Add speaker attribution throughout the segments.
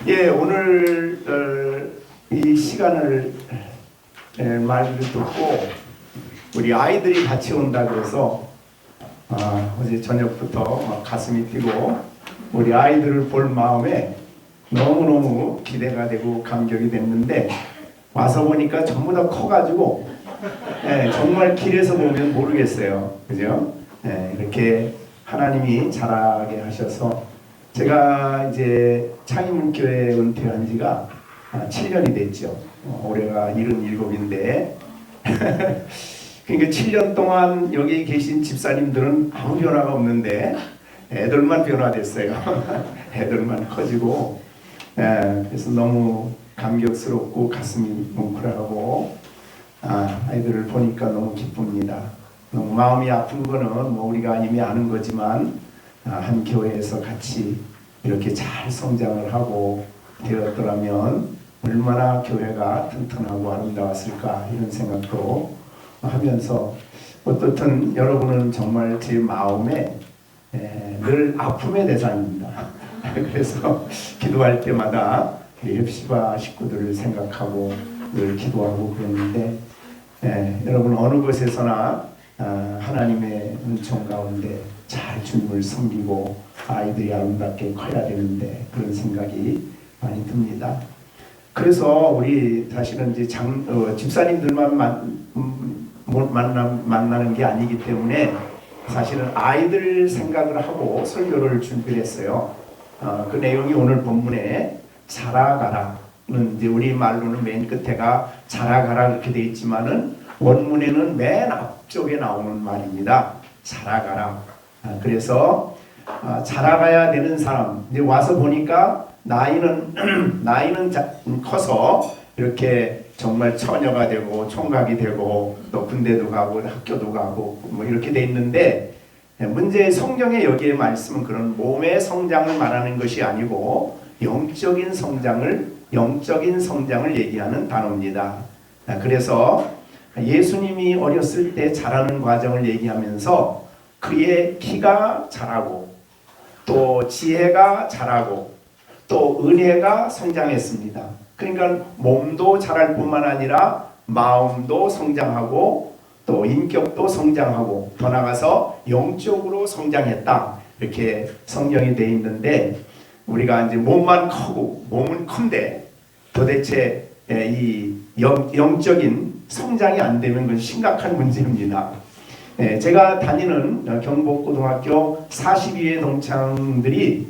Speaker 1: 예, 오늘 이 시간을 말을 듣고 우리 아이들이 같이 온다 그래서 어제 저녁부터 막 가슴이 뛰고 우리 아이들을 볼 마음에 너무너무 기대가 되고 감격이 됐는데 와서 보니까 전부 다 커가지고 정말 길에서 보면 모르겠어요. 그죠? 이렇게 하나님이 자라게 하셔서 제가 이제 창의문교회 은퇴한 지가 7년이 됐죠. 올해가 77인데 그러니까 7년 동안 여기 계신 집사님들은 아무 변화가 없는데 애들만 변화됐어요. 애들만 커지고 그래서 너무 감격스럽고 가슴이 뭉클하고 아이들을 보니까 너무 기쁩니다. 너무 마음이 아픈 거는 뭐 우리가 이미 아는 거지만 한 교회에서 같이 이렇게 잘 성장을 하고 되었더라면 얼마나 교회가 튼튼하고 아름다웠을까 이런 생각도 하면서 어떻든 여러분은 정말 제 마음에 늘 아픔의 대상입니다. 그래서 기도할 때마다 헵시바 식구들을 생각하고 늘 기도하고 그랬는데 여러분 어느 곳에서나 하나님의 은총 가운데 잘 주님을 섬기고 아이들이 아름답게 커야 되는데 그런 생각이 많이 듭니다. 그래서 우리 사실은 이제 집사님들만 만나는 게 아니기 때문에 사실은 아이들 생각을 하고 설교를 준비했어요. 그 내용이 오늘 본문에 자라가라는 이제 우리 말로는 맨 끝에가 자라가라 이렇게 돼 있지만은 원문에는 맨 앞쪽에 나오는 말입니다. 자라가라. 그래서 자라가야 되는 사람 이제 와서 보니까 나이는 커서 이렇게 정말 처녀가 되고 총각이 되고 또 군대도 가고 학교도 가고 뭐 이렇게 돼 있는데 문제 성경의 여기에 말씀은 그런 몸의 성장을 말하는 것이 아니고 영적인 성장을 얘기하는 단어입니다. 그래서 예수님이 어렸을 때 자라는 과정을 얘기하면서 그의 키가 자라고 또 지혜가 자라고 또 은혜가 성장했습니다. 그러니까 몸도 자랄 뿐만 아니라 마음도 성장하고 또 인격도 성장하고 더 나아가서 영적으로 성장했다. 이렇게 성경이 되어 있는데 우리가 이제 몸만 크고 몸은 큰데 도대체 이 영적인 성장이 안 되면 그건 심각한 문제입니다. 제가 다니는 경복고등학교 42회 동창들이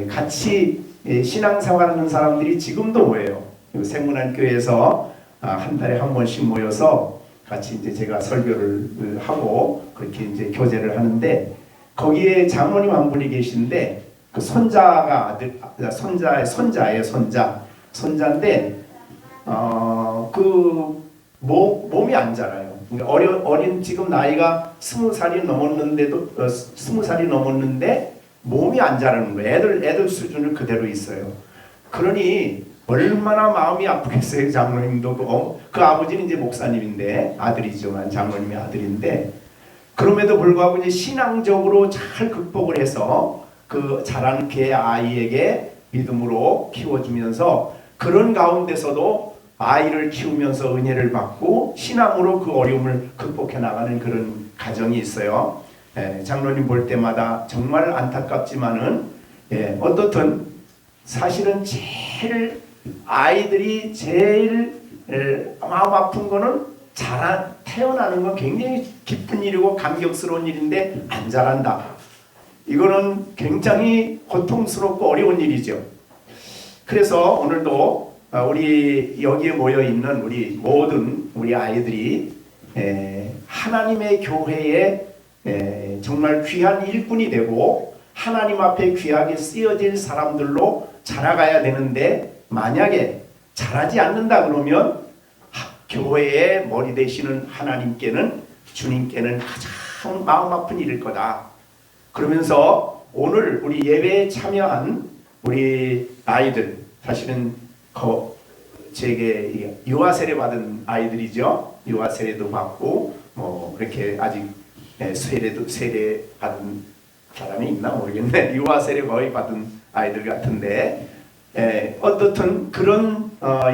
Speaker 1: 같이 신앙생활하는 사람들이 지금도 모여요. 생문안교회에서 한 달에 한 번씩 모여서 같이 이제 제가 설교를 하고 그렇게 이제 교제를 하는데 거기에 장로님 한 분이 계신데 그 손자가 손자인데 그 몸이 안 자라요. 어린 지금 나이가 20살이 넘었는데 몸이 안 자라는 거예요. 애들 수준을 그대로 있어요. 그러니 얼마나 마음이 아프겠어요. 장로님도 그 아버지는 이제 목사님인데 아들이지만 장로님의 아들인데 그럼에도 불구하고 이제 신앙적으로 잘 극복을 해서 그 자라는 그 아이에게 믿음으로 키워주면서 그런 가운데서도 아이를 키우면서 은혜를 받고 신앙으로 그 어려움을 극복해 나가는 그런 가정이 있어요. 장로님 볼 때마다 정말 안타깝지만은 어떻든 사실은 아이들이 제일 마음 아픈 거는 태어나는 건 굉장히 기쁜 일이고 감격스러운 일인데 안 자란다. 이거는 굉장히 고통스럽고 어려운 일이죠. 그래서 오늘도 우리 여기에 모여 있는 우리 아이들이 하나님의 교회에 정말 귀한 일꾼이 되고 하나님 앞에 귀하게 쓰여질 사람들로 자라가야 되는데 만약에 자라지 않는다 그러면 교회의 머리 되시는 주님께는 가장 마음 아픈 일일 거다. 그러면서 오늘 우리 예배에 참여한 우리 아이들 사실은 제게 유아 세례 받은 아이들이죠. 유아 세례도 받고 뭐 이렇게 아직 세례 받은 사람이 있나 모르겠네. 유아 세례 거의 받은 아이들 같은데 어떻든 그런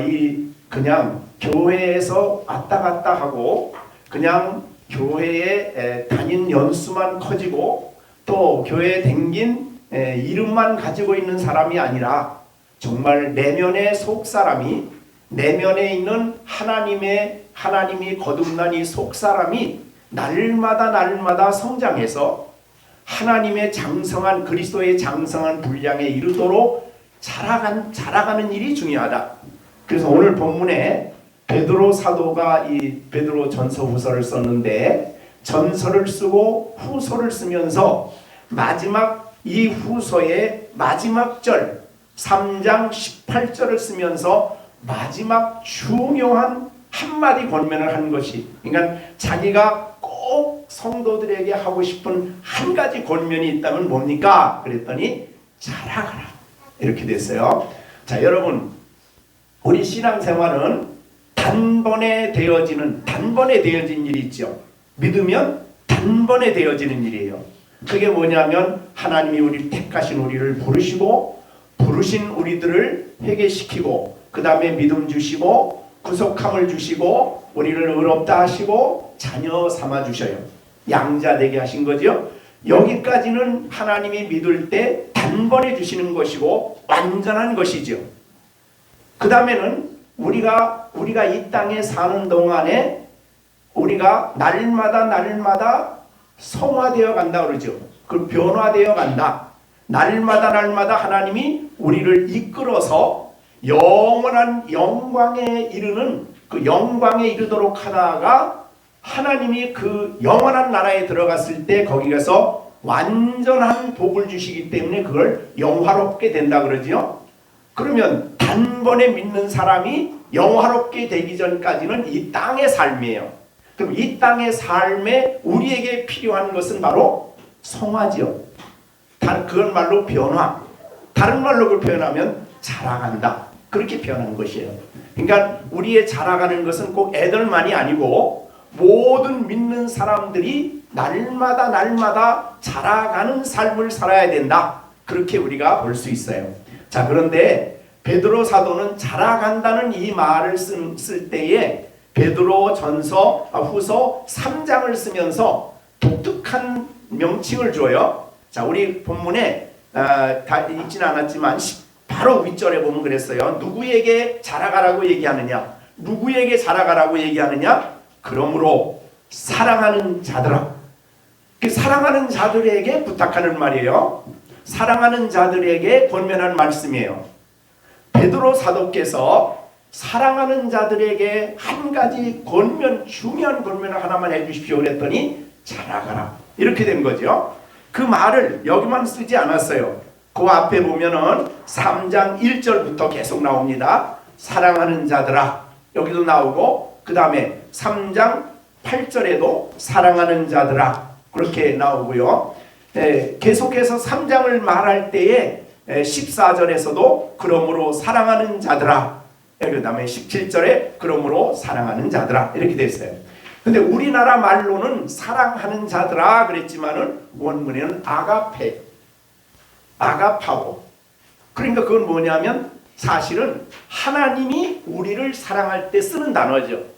Speaker 1: 이 그냥 교회에서 왔다 갔다 하고 그냥 교회에 다닌 연수만 커지고 또 교회에 댕긴 이름만 가지고 있는 사람이 아니라 정말 내면의 속사람이 내면에 있는 하나님이 거듭난 이 속사람이 날마다 성장해서 하나님의 장성한 그리스도의 장성한 분량에 이르도록 자라가는 일이 중요하다. 그래서 오늘 본문에 베드로 사도가 이 베드로 전서 후서를 썼는데 전서를 쓰고 후서를 쓰면서 마지막 이 후서의 마지막 절 3장 18절을 쓰면서 마지막 중요한 한마디 권면을 한 것이, 그러니까 자기가 꼭 성도들에게 하고 싶은 한 가지 권면이 있다면 뭡니까? 그랬더니 자라가라, 이렇게 됐어요. 자, 여러분, 우리 신앙생활은 단번에 되어진 일이 있죠. 믿으면 단번에 되어지는 일이에요. 그게 뭐냐면 하나님이 우리를 택하신 우리를 부르신 우리들을 회개시키고 그 다음에 믿음 주시고 구속함을 주시고 우리를 의롭다 하시고 자녀 삼아 주셔요. 양자 되게 하신 거죠. 여기까지는 하나님이 믿을 때 단번에 주시는 것이고 완전한 것이죠. 그 다음에는 우리가 이 땅에 사는 동안에 우리가 날마다 성화되어 간다 그러죠. 그 변화되어 간다. 날마다 하나님이 우리를 이끌어서 영원한 영광에 이르는 그 영광에 이르도록 하다가 하나님이 그 영원한 나라에 들어갔을 때 거기 가서 완전한 복을 주시기 때문에 그걸 영화롭게 된다 그러죠. 그러면 단번에 믿는 사람이 영화롭게 되기 전까지는 이 땅의 삶이에요. 그럼 이 땅의 삶에 우리에게 필요한 것은 바로 성화지요. 그건 말로 변화. 다른 말로 그걸 표현하면 자라간다. 그렇게 표현한 것이에요. 그러니까 우리의 자라가는 것은 꼭 애들만이 아니고 모든 믿는 사람들이 날마다 자라가는 삶을 살아야 된다. 그렇게 우리가 볼 수 있어요. 자, 그런데 베드로 사도는 자라간다는 이 말을 쓸 때에 베드로 전서 후서 3장을 쓰면서 독특한 명칭을 줘요. 자, 우리 본문에 다 읽지는 않았지만 바로 윗절에 보면 그랬어요. 누구에게 자라가라고 얘기하느냐? 누구에게 자라가라고 얘기하느냐? 그러므로 사랑하는 자들아. 그 사랑하는 자들에게 부탁하는 말이에요. 사랑하는 자들에게 권면한 말씀이에요. 베드로 사도께서 사랑하는 자들에게 한 가지 중요한 권면을 하나만 해주십시오 그랬더니 자라가라, 이렇게 된 거죠. 그 말을 여기만 쓰지 않았어요. 그 앞에 보면은 3장 1절부터 계속 나옵니다. 사랑하는 자들아, 여기도 나오고 그 다음에 3장 8절에도 사랑하는 자들아, 그렇게 나오고요. 계속해서 3장을 말할 때에 14절에서도 그러므로 사랑하는 자들아, 그 다음에 17절에 그러므로 사랑하는 자들아, 이렇게 됐어요. 근데 우리나라 말로는 사랑하는 자들아 그랬지만은 원문에는 아가파오. 그러니까 그건 뭐냐면 사실은 하나님이 우리를 사랑할 때 쓰는 단어죠.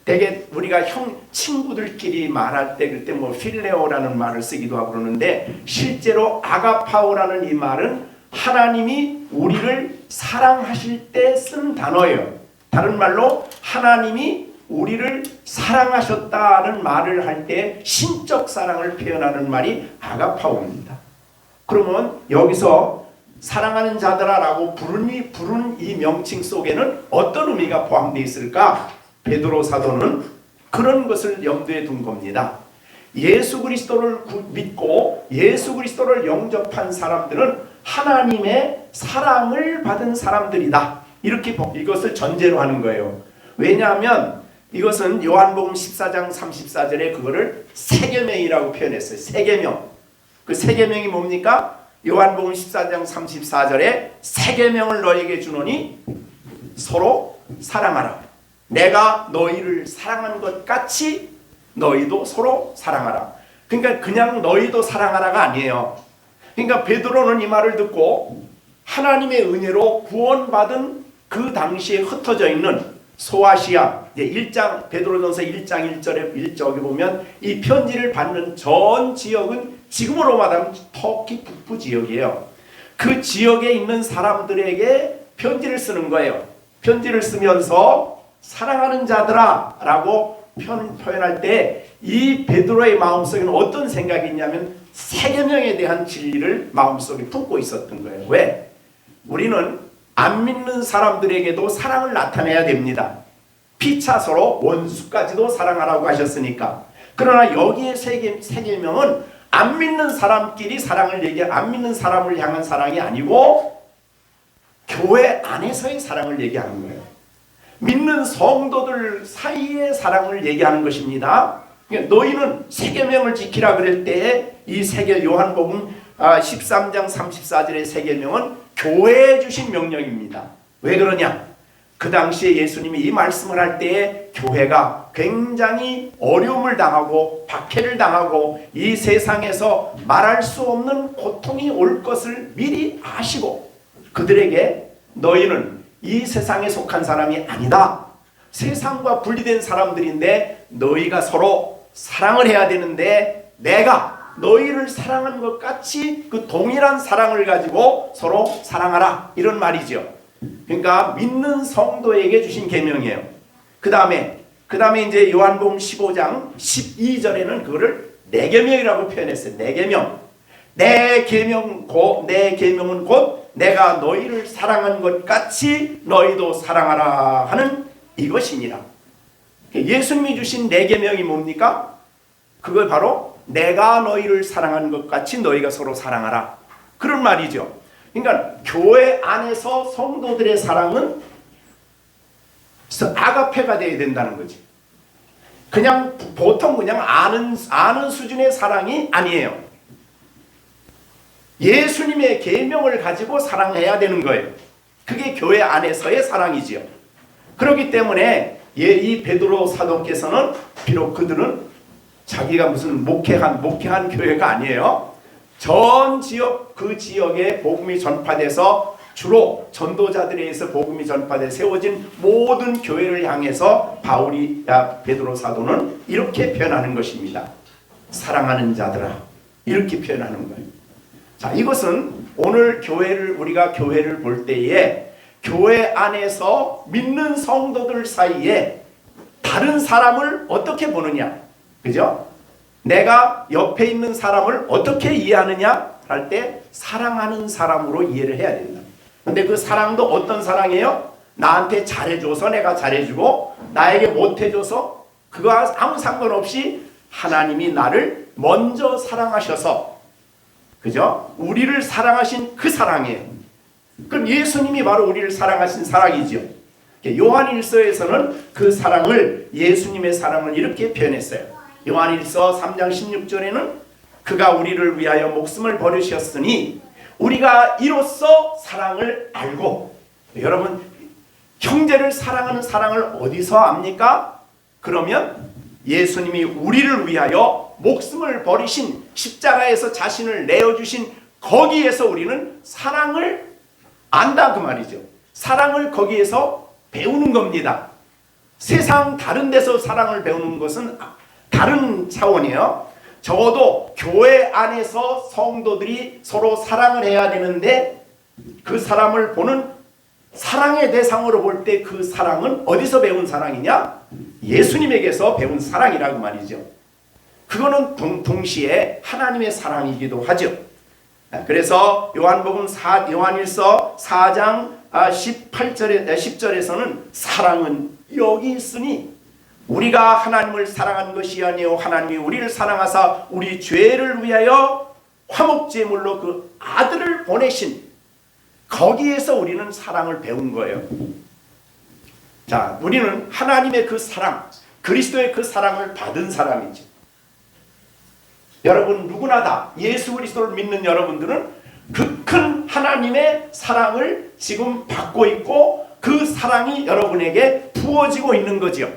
Speaker 1: 되게 우리가 친구들끼리 말할 때 그때 뭐 필레오라는 말을 쓰기도 하고 그러는데 실제로 아가파오라는 이 말은 하나님이 우리를 사랑하실 때 쓴 단어예요. 다른 말로 하나님이 우리를 사랑하셨다는 말을 할 때 신적 사랑을 표현하는 말이 아가파오입니다. 그러면 여기서 사랑하는 자들아라고 부른 이 명칭 속에는 어떤 의미가 포함되어 있을까? 베드로 사도는 그런 것을 염두에 둔 겁니다. 예수 그리스도를 믿고 예수 그리스도를 영접한 사람들은 하나님의 사랑을 받은 사람들이다. 이렇게 이것을 전제로 하는 거예요. 왜냐하면 이것은 요한복음 14장 34절에 그거를 세계명이라고 표현했어요. 세계명. 그 세계명이 뭡니까? 요한복음 14장 34절에 세계명을 너에게 주노니 서로 사랑하라. 내가 너희를 사랑한 것 같이 너희도 서로 사랑하라. 그러니까 그냥 너희도 사랑하라가 아니에요. 그러니까 베드로는 이 말을 듣고 하나님의 은혜로 구원받은 그 당시에 흩어져 있는 소아시아, 1장 베드로전서 1장 1절에 보면 이 편지를 받는 전 지역은 지금으로 말하면 터키 북부 지역이에요. 그 지역에 있는 사람들에게 편지를 쓰는 거예요. 편지를 쓰면서 사랑하는 자들아 라고 표현할 때 이 베드로의 마음속에는 어떤 생각이 있냐면 세계명에 대한 진리를 마음속에 품고 있었던 거예요. 왜? 우리는 안 믿는 사람들에게도 사랑을 나타내야 됩니다. 피차서로 원수까지도 사랑하라고 하셨으니까. 그러나 여기에 세계명은 안 믿는 사람끼리 사랑을 안 믿는 사람을 향한 사랑이 아니고 교회 안에서의 사랑을 얘기하는 거예요. 믿는 성도들 사이의 사랑을 얘기하는 것입니다. 너희는 세계명을 지키라 그럴 때에 이 요한복음 13장 34절의 세계명은 교회에 주신 명령입니다. 왜 그러냐? 그 당시에 예수님이 이 말씀을 할 때에 교회가 굉장히 어려움을 당하고 박해를 당하고 이 세상에서 말할 수 없는 고통이 올 것을 미리 아시고 그들에게 너희는 이 세상에 속한 사람이 아니다. 세상과 분리된 사람들인데 너희가 서로 사랑을 해야 되는데 내가 너희를 사랑한 것 같이 그 동일한 사랑을 가지고 서로 사랑하라. 이런 말이죠. 그러니까 믿는 성도에게 주신 계명이에요. 그 다음에 이제 요한복음 15장 12절에는 그거를 내 계명이라고 표현했어요. 내 계명. 내 계명은 곧 내가 너희를 사랑한 것 같이 너희도 사랑하라 하는 이것이니라. 예수님이 주신 내 계명이 뭡니까? 그걸 바로 내가 너희를 사랑한 것 같이 너희가 서로 사랑하라. 그런 말이죠. 그러니까 교회 안에서 성도들의 사랑은 아가페가 되어야 된다는 거지. 그냥 보통 그냥 아는 수준의 사랑이 아니에요. 예수님의 계명을 가지고 사랑해야 되는 거예요. 그게 교회 안에서의 사랑이지요. 그렇기 때문에 이 베드로 사도께서는 비록 그들은 자기가 무슨 목회한 교회가 아니에요. 전 지역 그 지역에 복음이 전파돼서 주로 전도자들에 의해서 복음이 전파돼 세워진 모든 교회를 향해서 베드로 사도는 이렇게 표현하는 것입니다. 사랑하는 자들아 이렇게 표현하는 거예요. 자, 이것은 오늘 우리가 교회를 볼 때에 교회 안에서 믿는 성도들 사이에 다른 사람을 어떻게 보느냐, 그죠? 내가 옆에 있는 사람을 어떻게 이해하느냐 할 때 사랑하는 사람으로 이해를 해야 된다. 근데 그 사랑도 어떤 사랑이에요? 나한테 잘해줘서 내가 잘해주고 나에게 못해줘서 그거와 아무 상관없이 하나님이 나를 먼저 사랑하셔서, 그죠? 우리를 사랑하신 그 사랑이에요. 그럼 예수님이 바로 우리를 사랑하신 사랑이죠. 요한일서에서는 그 사랑을, 예수님의 사랑을 이렇게 표현했어요. 요한일서 3장 16절에는 그가 우리를 위하여 목숨을 버리셨으니 우리가 이로써 사랑을 알고. 여러분, 형제를 사랑하는 사랑을 어디서 압니까? 그러면 예수님이 우리를 위하여 목숨을 버리신, 십자가에서 자신을 내어주신 거기에서 우리는 사랑을 안다 그 말이죠. 사랑을 거기에서 배우는 겁니다. 세상 다른 데서 사랑을 배우는 것은 다른 차원이에요. 적어도 교회 안에서 성도들이 서로 사랑을 해야 되는데 그 사람을 보는 사랑의 대상으로 볼 때 그 사랑은 어디서 배운 사랑이냐? 예수님에게서 배운 사랑이라고 말이죠. 그거는 동시에 하나님의 사랑이기도 하죠. 그래서 요한일서 4장 10절에서는 사랑은 여기 있으니 우리가 하나님을 사랑한 것이 아니요 하나님이 우리를 사랑하사 우리 죄를 위하여 화목제물로 그 아들을 보내신, 거기에서 우리는 사랑을 배운 거예요. 자, 우리는 하나님의 그 사랑, 그리스도의 그 사랑을 받은 사람이지. 여러분 누구나 다 예수 그리스도를 믿는 여러분들은 그 큰 하나님의 사랑을 지금 받고 있고 그 사랑이 여러분에게 부어지고 있는 거지요.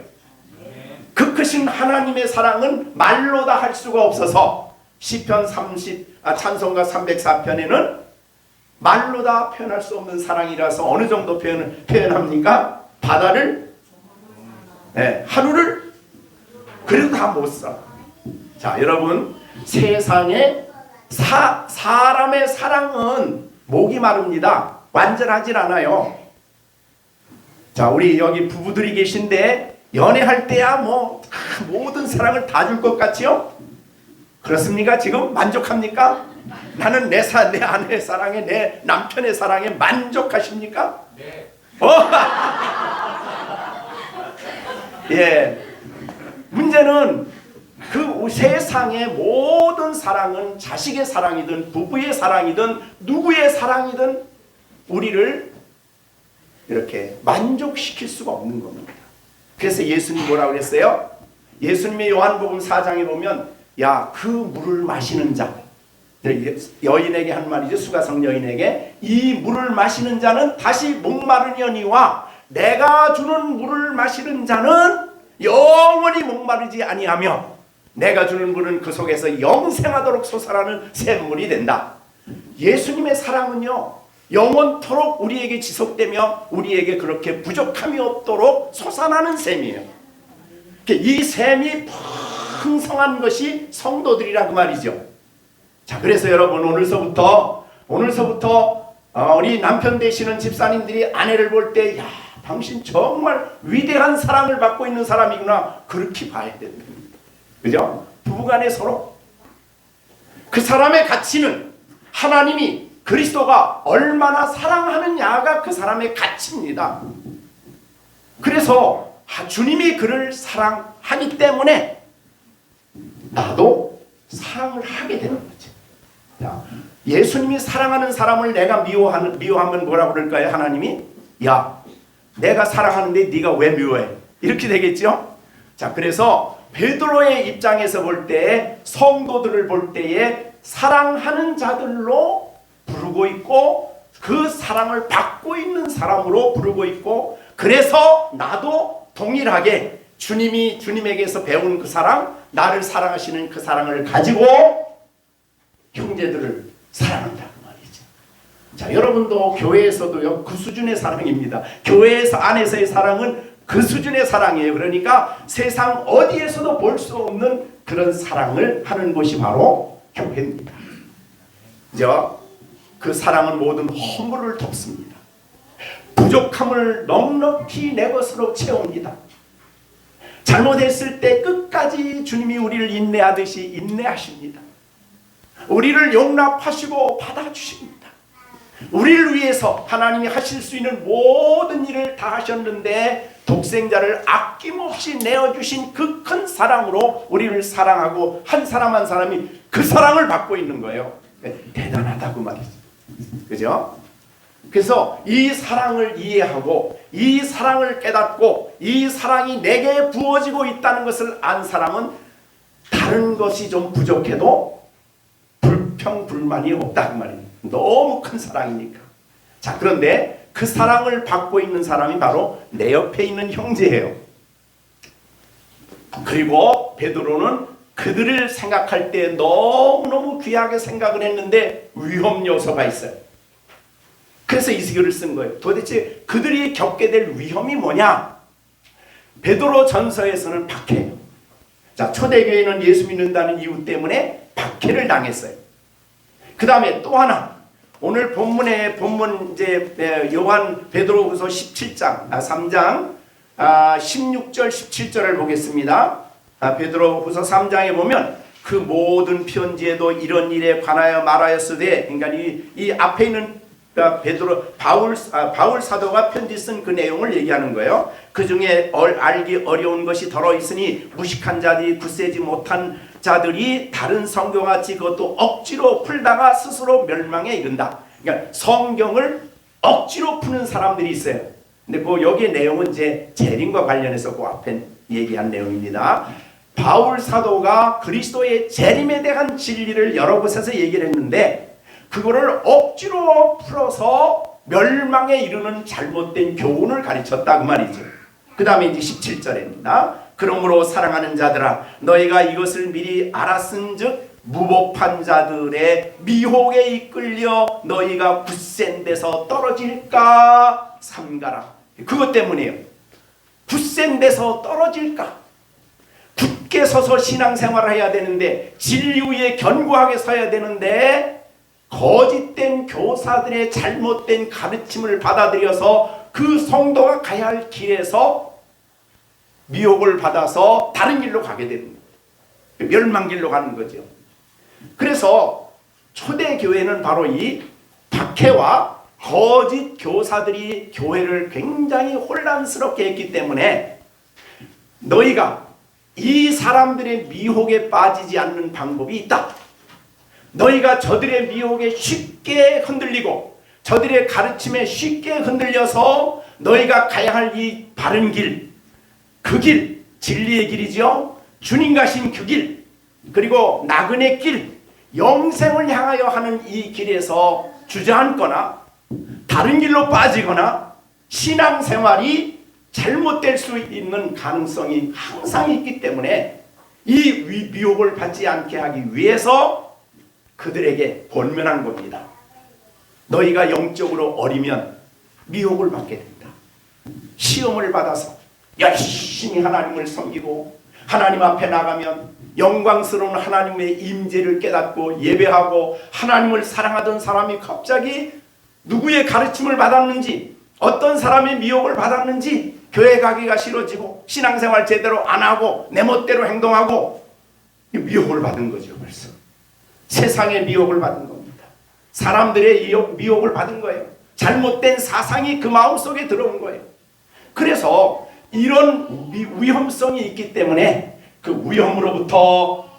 Speaker 1: 그 크신 하나님의 사랑은 말로 다 할 수가 없어서 시편 찬송가 304편에는 말로 다 표현할 수 없는 사랑이라서 어느 정도 표현합니까? 바다를, 하루를, 그래도 다 못 사. 자, 여러분, 세상에 사람의 사랑은 목이 마릅니다. 완전하질 않아요. 자, 우리 여기 부부들이 계신데 연애할 때야 뭐 모든 사랑을 다 줄 것 같지요? 그렇습니까? 지금 만족합니까? 나는 내 아내의 사랑에, 내 남편의 사랑에 만족하십니까? 네. 예. 문제는 그 세상의 모든 사랑은 자식의 사랑이든 부부의 사랑이든 누구의 사랑이든 우리를 이렇게 만족시킬 수가 없는 겁니다. 그래서 예수님이 뭐라고 그랬어요? 예수님의 요한복음 4장에 보면 야, 그 물을 마시는 자, 여인에게 한 말이죠. 수가성 여인에게 이 물을 마시는 자는 다시 목마르려니와 내가 주는 물을 마시는 자는 영원히 목마르지 아니하며 내가 주는 물은 그 속에서 영생하도록 솟아나는 샘물이 된다. 예수님의 사랑은요, 영원토록 우리에게 지속되며 우리에게 그렇게 부족함이 없도록 솟아나는 샘이에요. 이 샘이 풍성한 것이 성도들이라 그 말이죠. 자, 그래서 여러분 오늘서부터 우리 남편 되시는 집사님들이 아내를 볼 때 야, 당신 정말 위대한 사랑을 받고 있는 사람이구나, 그렇게 봐야 됩니다. 그죠? 부부간에 서로 그 사람의 가치는 하나님이, 그리스도가 얼마나 사랑하느냐가 그 사람의 가치입니다. 그래서 주님이 그를 사랑하기 때문에 나도 사랑을 하게 되는 거죠. 자, 예수님이 사랑하는 사람을 내가 미워하면 뭐라고 그럴까요? 하나님이 야, 내가 사랑하는데 네가 왜 미워해? 이렇게 되겠죠. 자, 그래서 베드로의 입장에서 볼 때, 성도들을 볼 때에 사랑하는 자들로 부르고 있고 그 사랑을 받고 있는 사람으로 부르고 있고, 그래서 나도 동일하게 주님에게서 배운 그 사랑, 나를 사랑하시는 그 사랑을 가지고 형제들을 사랑한다 그 말이죠. 자, 여러분도 교회에서도요, 그 수준의 사랑입니다. 교회에서 안에서의 사랑은 그 수준의 사랑이에요. 그러니까 세상 어디에서도 볼 수 없는 그런 사랑을 하는 곳이 바로 교회입니다. 그죠? 그 사랑은 모든 허물을 덮습니다. 부족함을 넉넉히 내 것으로 채웁니다. 잘못했을 때 끝까지 주님이 우리를 인내하듯이 인내하십니다. 우리를 용납하시고 받아주십니다. 우리를 위해서 하나님이 하실 수 있는 모든 일을 다 하셨는데 독생자를 아낌없이 내어주신 그 큰 사랑으로 우리를 사랑하고 한 사람 한 사람이 그 사랑을 받고 있는 거예요. 대단하다고 말이죠. 그죠? 그래서 이 사랑을 이해하고 이 사랑을 깨닫고 이 사랑이 내게 부어지고 있다는 것을 안 사람은 다른 것이 좀 부족해도 불평불만이 없다 그 말이에요. 너무 큰 사랑이니까. 자, 그런데 그 사랑을 받고 있는 사람이 바로 내 옆에 있는 형제예요. 그리고 베드로는 그들을 생각할 때 너무너무 귀하게 생각을 했는데 위험 요소가 있어요. 그래서 이 글을 쓴 거예요. 도대체 그들이 겪게 될 위험이 뭐냐? 베드로 전서에서는 박해예요. 자, 초대교회는 예수 믿는다는 이유 때문에 박해를 당했어요. 그 다음에 또 하나, 오늘 본문 이제 요한 베드로후서 3장 16절 17절을 보겠습니다. 베드로후서 3장에 보면 그 모든 편지에도 이런 일에 관하여 말하였으되, 그러니까 이 앞에 있는 바울 사도가 편지 쓴 그 내용을 얘기하는 거예요. 그 중에 알기 어려운 것이 더러 있으니 무식한 자들이 굳세지 못한 자들이 다른 성경같이 그것도 억지로 풀다가 스스로 멸망에 이른다. 그러니까 성경을 억지로 푸는 사람들이 있어요. 근데 그 여기의 내용은 이제 재림과 관련해서 그 앞에 얘기한 내용입니다. 바울 사도가 그리스도의 재림에 대한 진리를 여러 곳에서 얘기를 했는데 그거를 억지로 풀어서 멸망에 이르는 잘못된 교훈을 가르쳤다 그 말이죠. 그 다음에 이제 17절입니다. 그러므로 사랑하는 자들아, 너희가 이것을 미리 알았은즉 무법한 자들의 미혹에 이끌려 너희가 굳센 데서 떨어질까 삼가라. 그것 때문이에요. 굳센 데서 떨어질까. 굳게 서서 신앙생활을 해야 되는데, 진리 위에 견고하게 서야 되는데, 거짓된 교사들의 잘못된 가르침을 받아들여서 그 성도가 가야 할 길에서 미혹을 받아서 다른 길로 가게 되는 거예요. 멸망길로 가는 거죠. 그래서 초대교회는 바로 이 박해와 거짓 교사들이 교회를 굉장히 혼란스럽게 했기 때문에, 너희가 이 사람들의 미혹에 빠지지 않는 방법이 있다. 너희가 저들의 미혹에 쉽게 흔들리고 저들의 가르침에 쉽게 흔들려서 너희가 가야 할 이 바른 길, 그 길, 진리의 길이죠. 주님 가신 그 길, 그리고 나그네 길, 영생을 향하여 하는 이 길에서 주저앉거나 다른 길로 빠지거나 신앙생활이 잘못될 수 있는 가능성이 항상 있기 때문에, 이 미혹을 받지 않게 하기 위해서 그들에게 권면한 겁니다. 너희가 영적으로 어리면 미혹을 받게 된다. 시험을 받아서 열심히 하나님을 섬기고 하나님 앞에 나가면 영광스러운 하나님의 임재를 깨닫고 예배하고 하나님을 사랑하던 사람이 갑자기 누구의 가르침을 받았는지, 어떤 사람의 미혹을 받았는지 교회 가기가 싫어지고 신앙생활 제대로 안 하고 내 멋대로 행동하고, 미혹을 받은 거죠. 벌써 세상의 미혹을 받은 겁니다. 사람들의 미혹을 받은 거예요. 잘못된 사상이 그 마음속에 들어온 거예요. 그래서 이런 위험성이 있기 때문에 그 위험으로부터,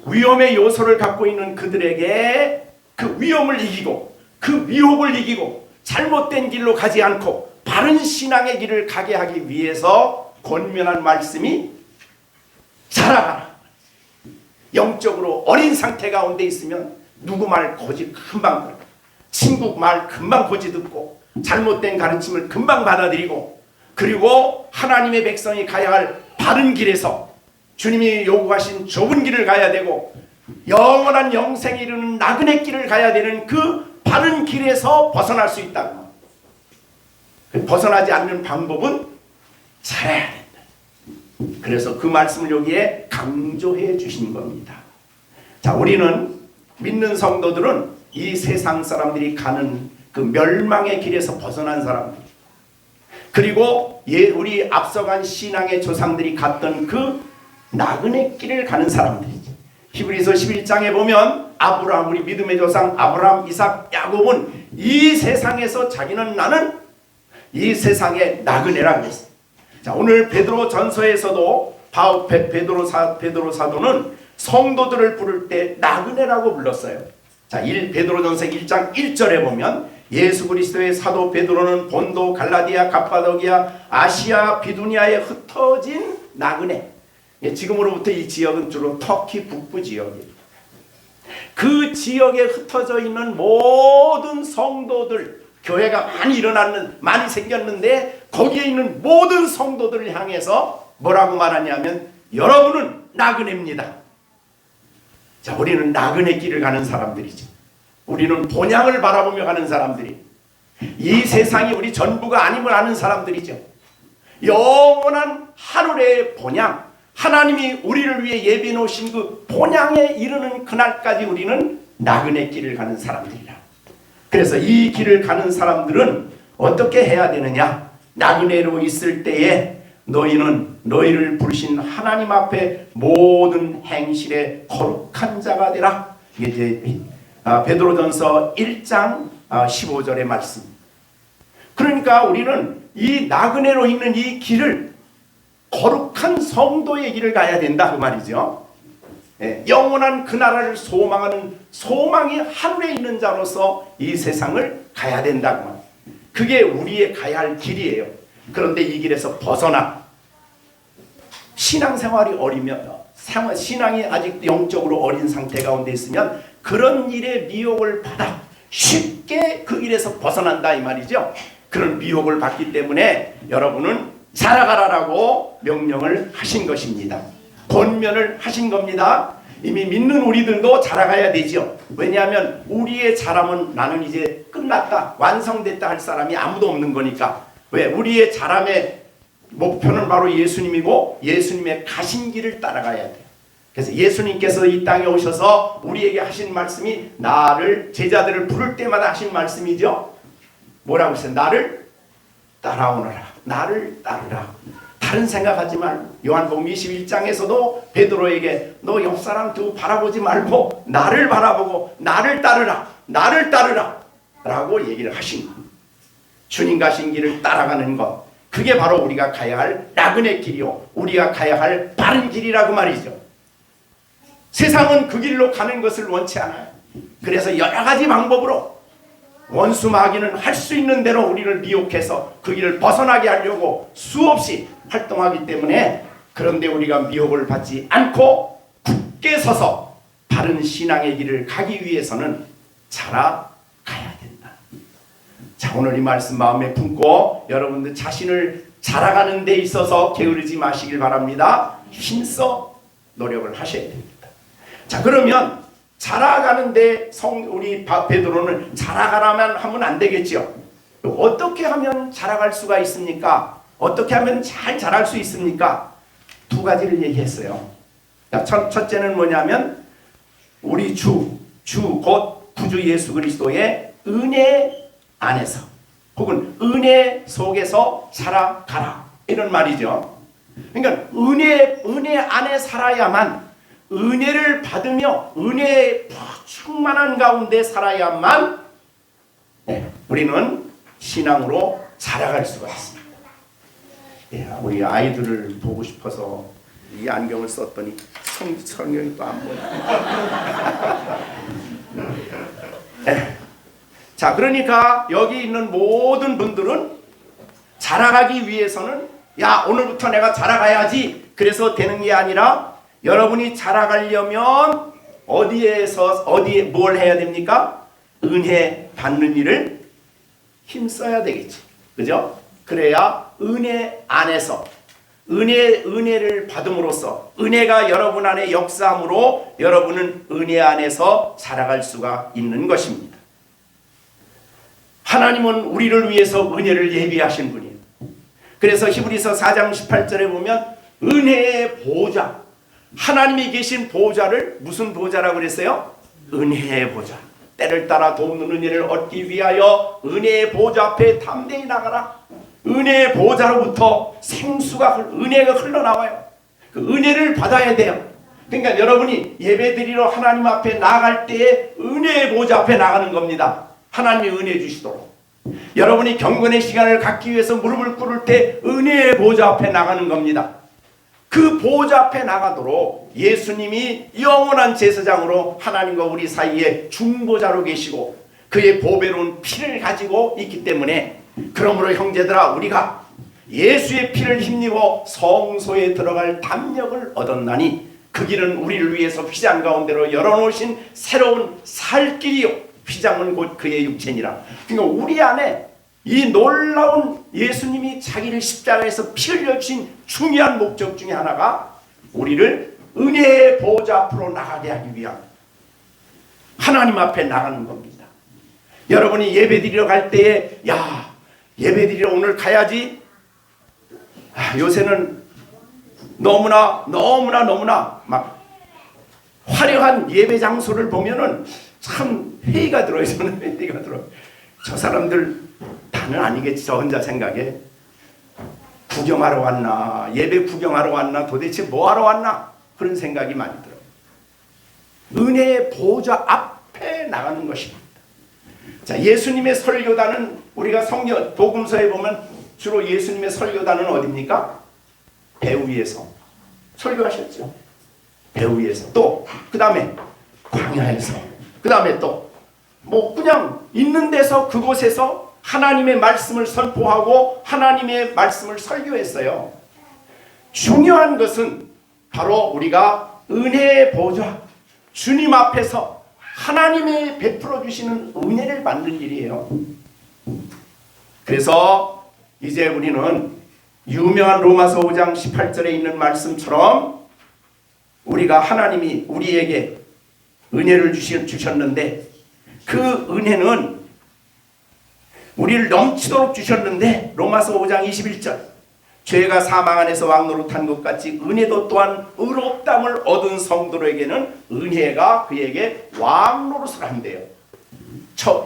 Speaker 1: 위험의 요소를 갖고 있는 그들에게 그 위험을 이기고 그 미혹을 이기고 잘못된 길로 가지 않고 바른 신앙의 길을 가게 하기 위해서 권면한 말씀이 자라가라. 영적으로 어린 상태 가운데 있으면 누구 말 거짓 금방 들고, 친구 말 금방 거짓 듣고, 잘못된 가르침을 금방 받아들이고, 그리고 하나님의 백성이 가야 할 바른 길에서 주님이 요구하신 좁은 길을 가야 되고 영원한 영생에 이르는 나그네 길을 가야 되는 그 바른 길에서 벗어날 수 있다. 벗어나지 않는 방법은 잘해야 된다. 그래서 그 말씀을 여기에 강조해 주신 겁니다. 자, 우리는 믿는 성도들은 이 세상 사람들이 가는 그 멸망의 길에서 벗어난 사람들, 그리고 우리 앞서간 신앙의 조상들이 갔던 그 나그네 길을 가는 사람들이죠. 히브리서 11장에 보면 아브라함, 우리 믿음의 조상 아브라함, 이삭, 야곱은 이 세상에서 자기는 나는 이 세상의 나그네라 그랬어요. 자, 오늘 베드로 전서에서도 베드로 사도는 성도들을 부를 때 나그네라고 불렀어요. 자, 베드로 전서 1장 1절에 보면 예수 그리스도의 사도 베드로는 본도, 갈라디아, 갑바도기아, 아시아, 비두니아에 흩어진 나그네. 지금으로부터 이 지역은 주로 터키 북부 지역이에요. 그 지역에 흩어져 있는 모든 성도들, 교회가 많이 생겼는데 거기에 있는 모든 성도들을 향해서 뭐라고 말하냐면 여러분은 나그네입니다. 자, 우리는 나그네 길을 가는 사람들이죠. 우리는 본향을 바라보며 가는 사람들이, 이 세상이 우리 전부가 아님을 아는 사람들이죠. 영원한 하늘의 본향, 하나님이 우리를 위해 예비해 놓으신 그 본향에 이르는 그날까지 우리는 나그네 길을 가는 사람들이라. 그래서 이 길을 가는 사람들은 어떻게 해야 되느냐? 나그네로 있을 때에 너희는 너희를 부르신 하나님 앞에 모든 행실에 거룩한 자가 되라. 이게 이제 베드로전서 1장 15절의 말씀. 그러니까 우리는 이 나그네로 있는 이 길을, 거룩한 성도의 길을 가야 된다 그 말이죠. 영원한 그 나라를 소망하는 소망이 하늘에 있는 자로서 이 세상을 가야 된다 그 말. 그게 우리의 가야 할 길이에요. 그런데 이 길에서 벗어나 신앙생활이 어리면, 신앙이 아직 영적으로 어린 상태 가운데 있으면 그런 일에 미혹을 받아 쉽게 그 일에서 벗어난다 이 말이죠. 그런 미혹을 받기 때문에 여러분은 자라가라라고 명령을 하신 것입니다. 권면을 하신 겁니다. 이미 믿는 우리들도 자라가야 되죠. 왜냐하면 우리의 자람은 나는 이제 끝났다, 완성됐다 할 사람이 아무도 없는 거니까. 왜? 우리의 자람의 목표는 바로 예수님이고 예수님의 가신 길을 따라가야 돼요. 그래서 예수님께서 이 땅에 오셔서 우리에게 하신 말씀이 나를, 제자들을 부를 때마다 하신 말씀이죠. 뭐라고 했어요? 나를 따라오너라. 나를 따르라. 다른 생각하지 말고, 요한복음 21장에서도 베드로에게 너 옆 사람 두고 바라보지 말고 나를 바라보고 나를 따르라. 나를 따르라 라고 얘기를 하신 것. 주님 가신 길을 따라가는 것, 그게 바로 우리가 가야 할 나그네 길이요, 우리가 가야 할 바른 길이라고 말이죠. 세상은 그 길로 가는 것을 원치 않아요. 그래서 여러 가지 방법으로 원수 마귀는 할 수 있는 대로 우리를 미혹해서 그 길을 벗어나게 하려고 수없이 활동하기 때문에, 그런데 우리가 미혹을 받지 않고 굳게 서서 바른 신앙의 길을 가기 위해서는 자라가야 된다. 자, 오늘 이 말씀 마음에 품고 여러분들 자신을 자라가는 데 있어서 게으르지 마시길 바랍니다. 힘써 노력을 하셔야 됩니다. 자, 그러면 자라가는데 우리 베드로는 자라가라만 하면 안 되겠죠. 어떻게 하면 자라갈 수가 있습니까? 어떻게 하면 잘 자랄 수 있습니까? 두 가지를 얘기했어요. 첫째는 뭐냐면 우리 주 곧 구주 예수 그리스도의 은혜 안에서 혹은 은혜 속에서 살아가라, 이런 말이죠. 그러니까 은혜 안에 살아야만, 은혜를 받으며 은혜에 충만한 가운데 살아야만 우리는 신앙으로 자라갈 수가 있습니다. 우리 아이들을 보고 싶어서 이 안경을 썼더니 성경이 또 안 보여. 자, 그러니까 여기 있는 모든 분들은 자라가기 위해서는 야, 오늘부터 내가 자라가야지 그래서 되는 게 아니라, 여러분이 자라가려면 어디에 뭘 해야 됩니까? 은혜 받는 일을 힘써야 되겠지. 그죠? 그래야 은혜 안에서 은혜를 받음으로써 은혜가 여러분 안에 역사함으로 여러분은 은혜 안에서 자라갈 수가 있는 것입니다. 하나님은 우리를 위해서 은혜를 예비하신 분이에요. 그래서 히브리서 4장 18절에 보면 은혜의 보좌, 하나님이 계신 보좌를 무슨 보좌라고 그랬어요? 은혜의 보좌. 때를 따라 돕는 은혜를 얻기 위하여 은혜의 보좌 앞에 담대히 나가라. 은혜의 보좌로부터 은혜가 흘러나와요. 그 은혜를 받아야 돼요. 그러니까 여러분이 예배드리러 하나님 앞에 나갈 때에 은혜의 보좌 앞에 나가는 겁니다. 하나님이 은혜 주시도록. 여러분이 경건의 시간을 갖기 위해서 무릎을 꿇을 때 은혜의 보좌 앞에 나가는 겁니다. 그 보좌 앞에 나가도록 예수님이 영원한 제사장으로 하나님과 우리 사이에 중보자로 계시고 그의 보배로운 피를 가지고 있기 때문에, 그러므로 형제들아, 우리가 예수의 피를 힘입어 성소에 들어갈 담력을 얻었나니 그 길은 우리를 위해서 휘장 가운데로 열어놓으신 새로운 살 길이요, 휘장은 곧 그의 육체니라. 그러니까 우리 안에 이 놀라운 예수님이 자기를 십자가에서 피 흘려주신 중요한 목적 중에 하나가 우리를 은혜의 보좌 앞으로 나가게 하기 위한, 하나님 앞에 나가는 겁니다. 여러분이 예배드리러 갈 때에 야, 예배드리러 오늘 가야지. 요새는 너무나 막 화려한 예배 장소를 보면은 참 회의가 들어요. 저는 회의가 들어요. 저 사람들 다는 아니겠지. 저 혼자 생각에 구경하러 왔나, 예배 구경하러 왔나, 도대체 뭐하러 왔나, 그런 생각이 많이 들어요. 은혜의 보좌 앞에 나가는 것입니다. 자, 예수님의 설교단은 우리가 성경 복음서에 보면 주로 예수님의 설교단은 어디입니까? 배 위에서 설교하셨죠. 배 위에서, 또 그 다음에 광야에서, 그 다음에 또 뭐 그냥 있는 데서 그곳에서 하나님의 말씀을 선포하고 하나님의 말씀을 설교했어요. 중요한 것은 바로 우리가 은혜의 보좌, 주님 앞에서 하나님이 베풀어 주시는 은혜를 받는 일이에요. 그래서 이제 우리는 유명한 로마서 5장 18절에 있는 말씀처럼 우리가 하나님이 우리에게 은혜를 주셨는데 그 은혜는 우리를 넘치도록 주셨는데 로마서 5장 21절 죄가 사망 안에서 왕노릇한 것 같이 은혜도 또한 의롭다함을 얻은 성도에게는 은혜가 그에게 왕노릇을 한대요.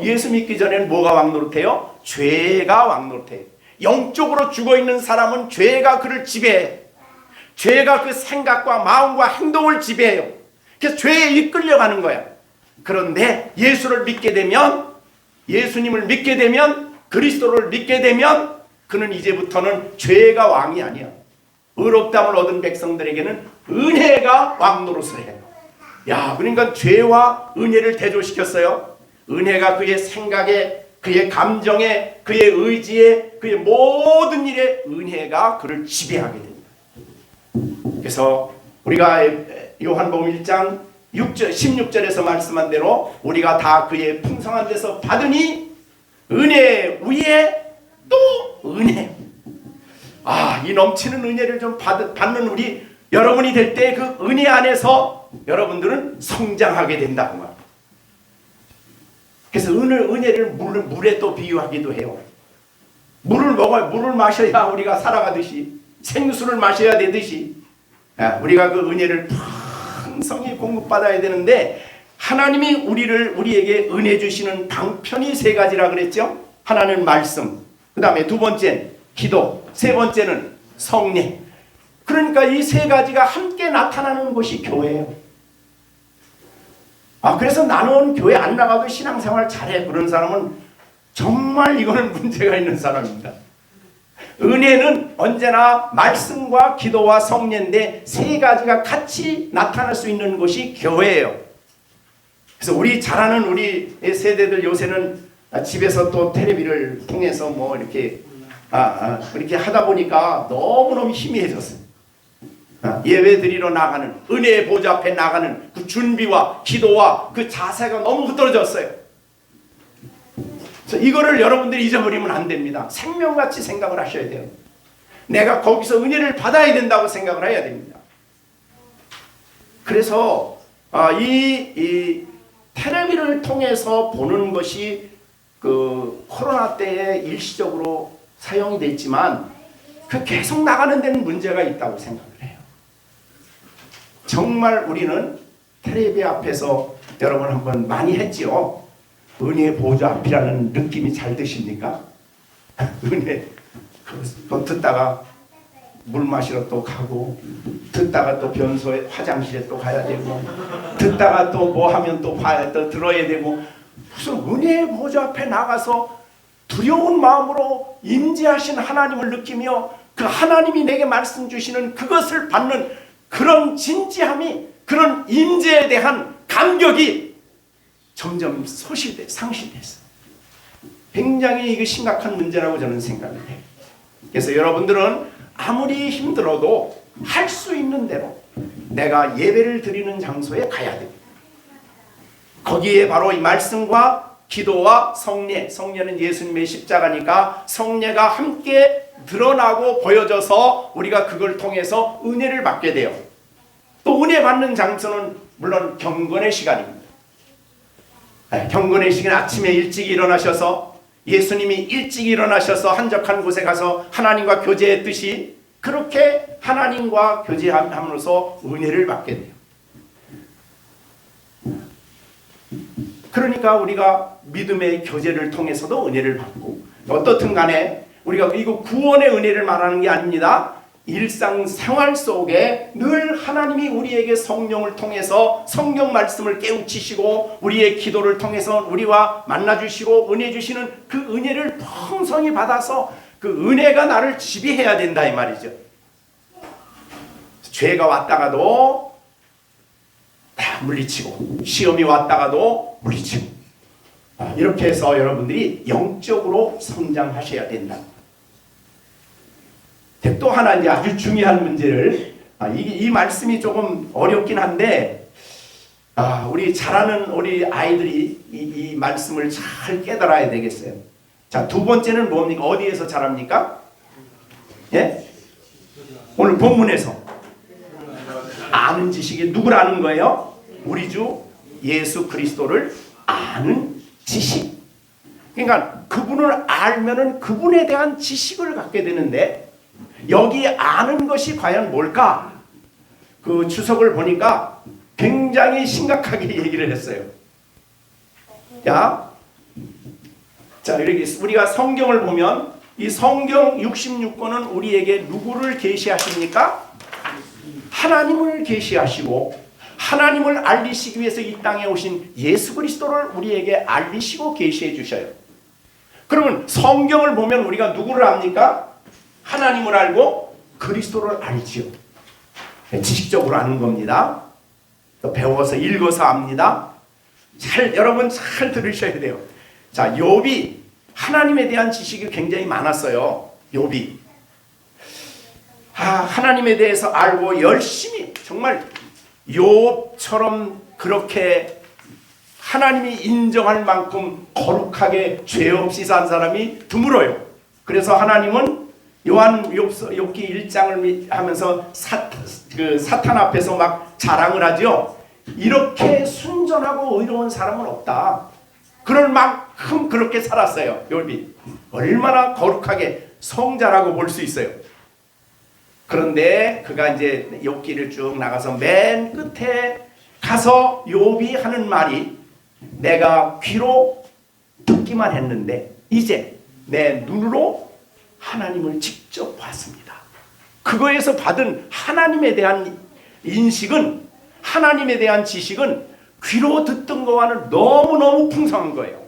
Speaker 1: 예수 믿기 전에는 뭐가 왕노릇해요? 죄가 왕노릇해요. 영적으로 죽어있는 사람은 죄가 그를 지배해. 죄가 그 생각과 마음과 행동을 지배해요. 그래서 죄에 이끌려가는 거야. 그런데 예수를 믿게 되면, 예수님을 믿게 되면, 그리스도를 믿게 되면 그는 이제부터는 죄가 왕이 아니야. 의롭다함을 얻은 백성들에게는 은혜가 왕노릇을 해요. 야, 그러니까 죄와 은혜를 대조시켰어요. 은혜가 그의 생각에, 그의 감정에, 그의 의지에, 그의 모든 일에 은혜가 그를 지배하게 됩니다. 그래서 우리가 요한복음 1장 16절에서 말씀한 대로 우리가 다 그의 풍성한 데서 받으니 은혜 위에 또 은혜. 이 넘치는 은혜를 좀 받는 우리 여러분이 될 때 그 은혜 안에서 여러분들은 성장하게 된다고 말합니다. 그래서 은혜를 물에 또 비유하기도 해요. 물을 마셔야 우리가 살아가듯이, 생수를 마셔야 되듯이 우리가 그 은혜를 풍성히 공급받아야 되는데, 하나님이 우리에게 은혜 주시는 방편이 세 가지라 그랬죠. 하나는 말씀, 그 다음에 두 번째 기도, 세 번째는 성례. 그러니까 이 세 가지가 함께 나타나는 것이 교회예요. 그래서 나는 교회 안 나가도 신앙생활 잘해, 그런 사람은 정말 이거는 문제가 있는 사람입니다. 은혜는 언제나 말씀과 기도와 성례인데 세 가지가 같이 나타날 수 있는 것이 교회예요. 그래서 우리 잘 아는 우리 세대들 요새는 집에서 또 텔레비를 통해서 뭐 이렇게 이렇게 하다 보니까 너무너무 희미해졌어요. 예배 드리러 나가는, 은혜의 보좌 앞에 나가는 그 준비와 기도와 그 자세가 너무 흐트러졌어요. 그래서 이거를 여러분들이 잊어버리면 안 됩니다. 생명같이 생각을 하셔야 돼요. 내가 거기서 은혜를 받아야 된다고 생각을 해야 됩니다. 그래서 이 텔레비를 통해서 보는 것이 그 코로나 때에 일시적으로 사용이 됐지만 그 계속 나가는 데는 문제가 있다고 생각을 해요. 정말 우리는 텔레비 앞에서 여러분 한번 많이 했지요. 은혜의 보좌 앞이라는 느낌이 잘 드십니까? 은혜 또 듣다가 물 마시러 또 가고, 듣다가 또 변소에 화장실에 또 가야 되고, 듣다가 또 뭐 하면 또 들어야 되고, 무슨 은혜의 보좌 앞에 나가서 두려운 마음으로 임재하신 하나님을 느끼며 그 하나님이 내게 말씀 주시는 그것을 받는 그런 진지함이, 그런 임재에 대한 감격이 점점 상실됐어요. 굉장히 이게 심각한 문제라고 저는 생각을 해요. 그래서 여러분들은 아무리 힘들어도 할 수 있는 대로 내가 예배를 드리는 장소에 가야 됩니다. 거기에 바로 이 말씀과 기도와 성례는 예수님의 십자가니까 성례가 함께 드러나고 보여져서 우리가 그걸 통해서 은혜를 받게 돼요. 또 은혜 받는 장소는 물론 경건의 시간입니다. 경건의 시간, 아침에 일찍 일어나셔서 예수님이 일찍 일어나셔서 한적한 곳에 가서 하나님과 교제했듯이 그렇게 하나님과 교제함으로써 은혜를 받게 돼요. 그러니까 우리가 믿음의 교제를 통해서도 은혜를 받고, 어떻든 간에 우리가 이거 구원의 은혜를 말하는 게 아닙니다. 일상생활 속에 늘 하나님이 우리에게 성령을 통해서 성경 말씀을 깨우치시고 우리의 기도를 통해서 우리와 만나주시고 은혜 주시는 그 은혜를 풍성히 받아서 그 은혜가 나를 지배해야 된다 이 말이죠. 죄가 왔다가도 다 물리치고, 시험이 왔다가도 물리치고, 이렇게 해서 여러분들이 영적으로 성장하셔야 된다. 또 하나 이제 아주 중요한 문제를, 이 말씀이 조금 어렵긴 한데 우리 잘하는 우리 아이들이 이 말씀을 잘 깨달아야 되겠어요. 자, 두 번째는 뭡니까? 어디에서 잘합니까? 예? 오늘 본문에서 아는 지식이 누구를 아는 거예요? 우리 주 예수 그리스도를 아는 지식. 그러니까 그분을 알면은 그분에 대한 지식을 갖게 되는데, 여기 아는 것이 과연 뭘까? 그 주석을 보니까 굉장히 심각하게 얘기를 했어요. 자, 이렇게 우리가 성경을 보면 이 성경 66권은 우리에게 누구를 계시하십니까? 하나님을 계시하시고, 하나님을 알리시기 위해서 이 땅에 오신 예수 그리스도를 우리에게 알리시고 계시해 주셔요. 그러면 성경을 보면 우리가 누구를 압니까? 하나님을 알고 그리스도를 알지요. 지식적으로 아는 겁니다. 또 배워서 읽어서 압니다. 여러분 잘 들으셔야 돼요. 자, 욥이 하나님에 대한 지식이 굉장히 많았어요. 욥이 하나님에 대해서 알고 열심히, 정말 욥처럼 그렇게 하나님이 인정할 만큼 거룩하게 죄 없이 산 사람이 드물어요. 그래서 하나님은 욥기 1장을 하면서 사탄 앞에서 막 자랑을 하죠. 이렇게 순전하고 의로운 사람은 없다. 그럴 만큼 그렇게 살았어요. 욥이 얼마나 거룩하게 성자라고 볼 수 있어요. 그런데 그가 이제 욥기를 쭉 나가서 맨 끝에 가서 욥이 하는 말이, 내가 귀로 듣기만 했는데 이제 내 눈으로 하나님을 직접 봤습니다. 그거에서 받은 하나님에 대한 인식은, 하나님에 대한 지식은 귀로 듣던 거와는 너무너무 풍성한 거예요.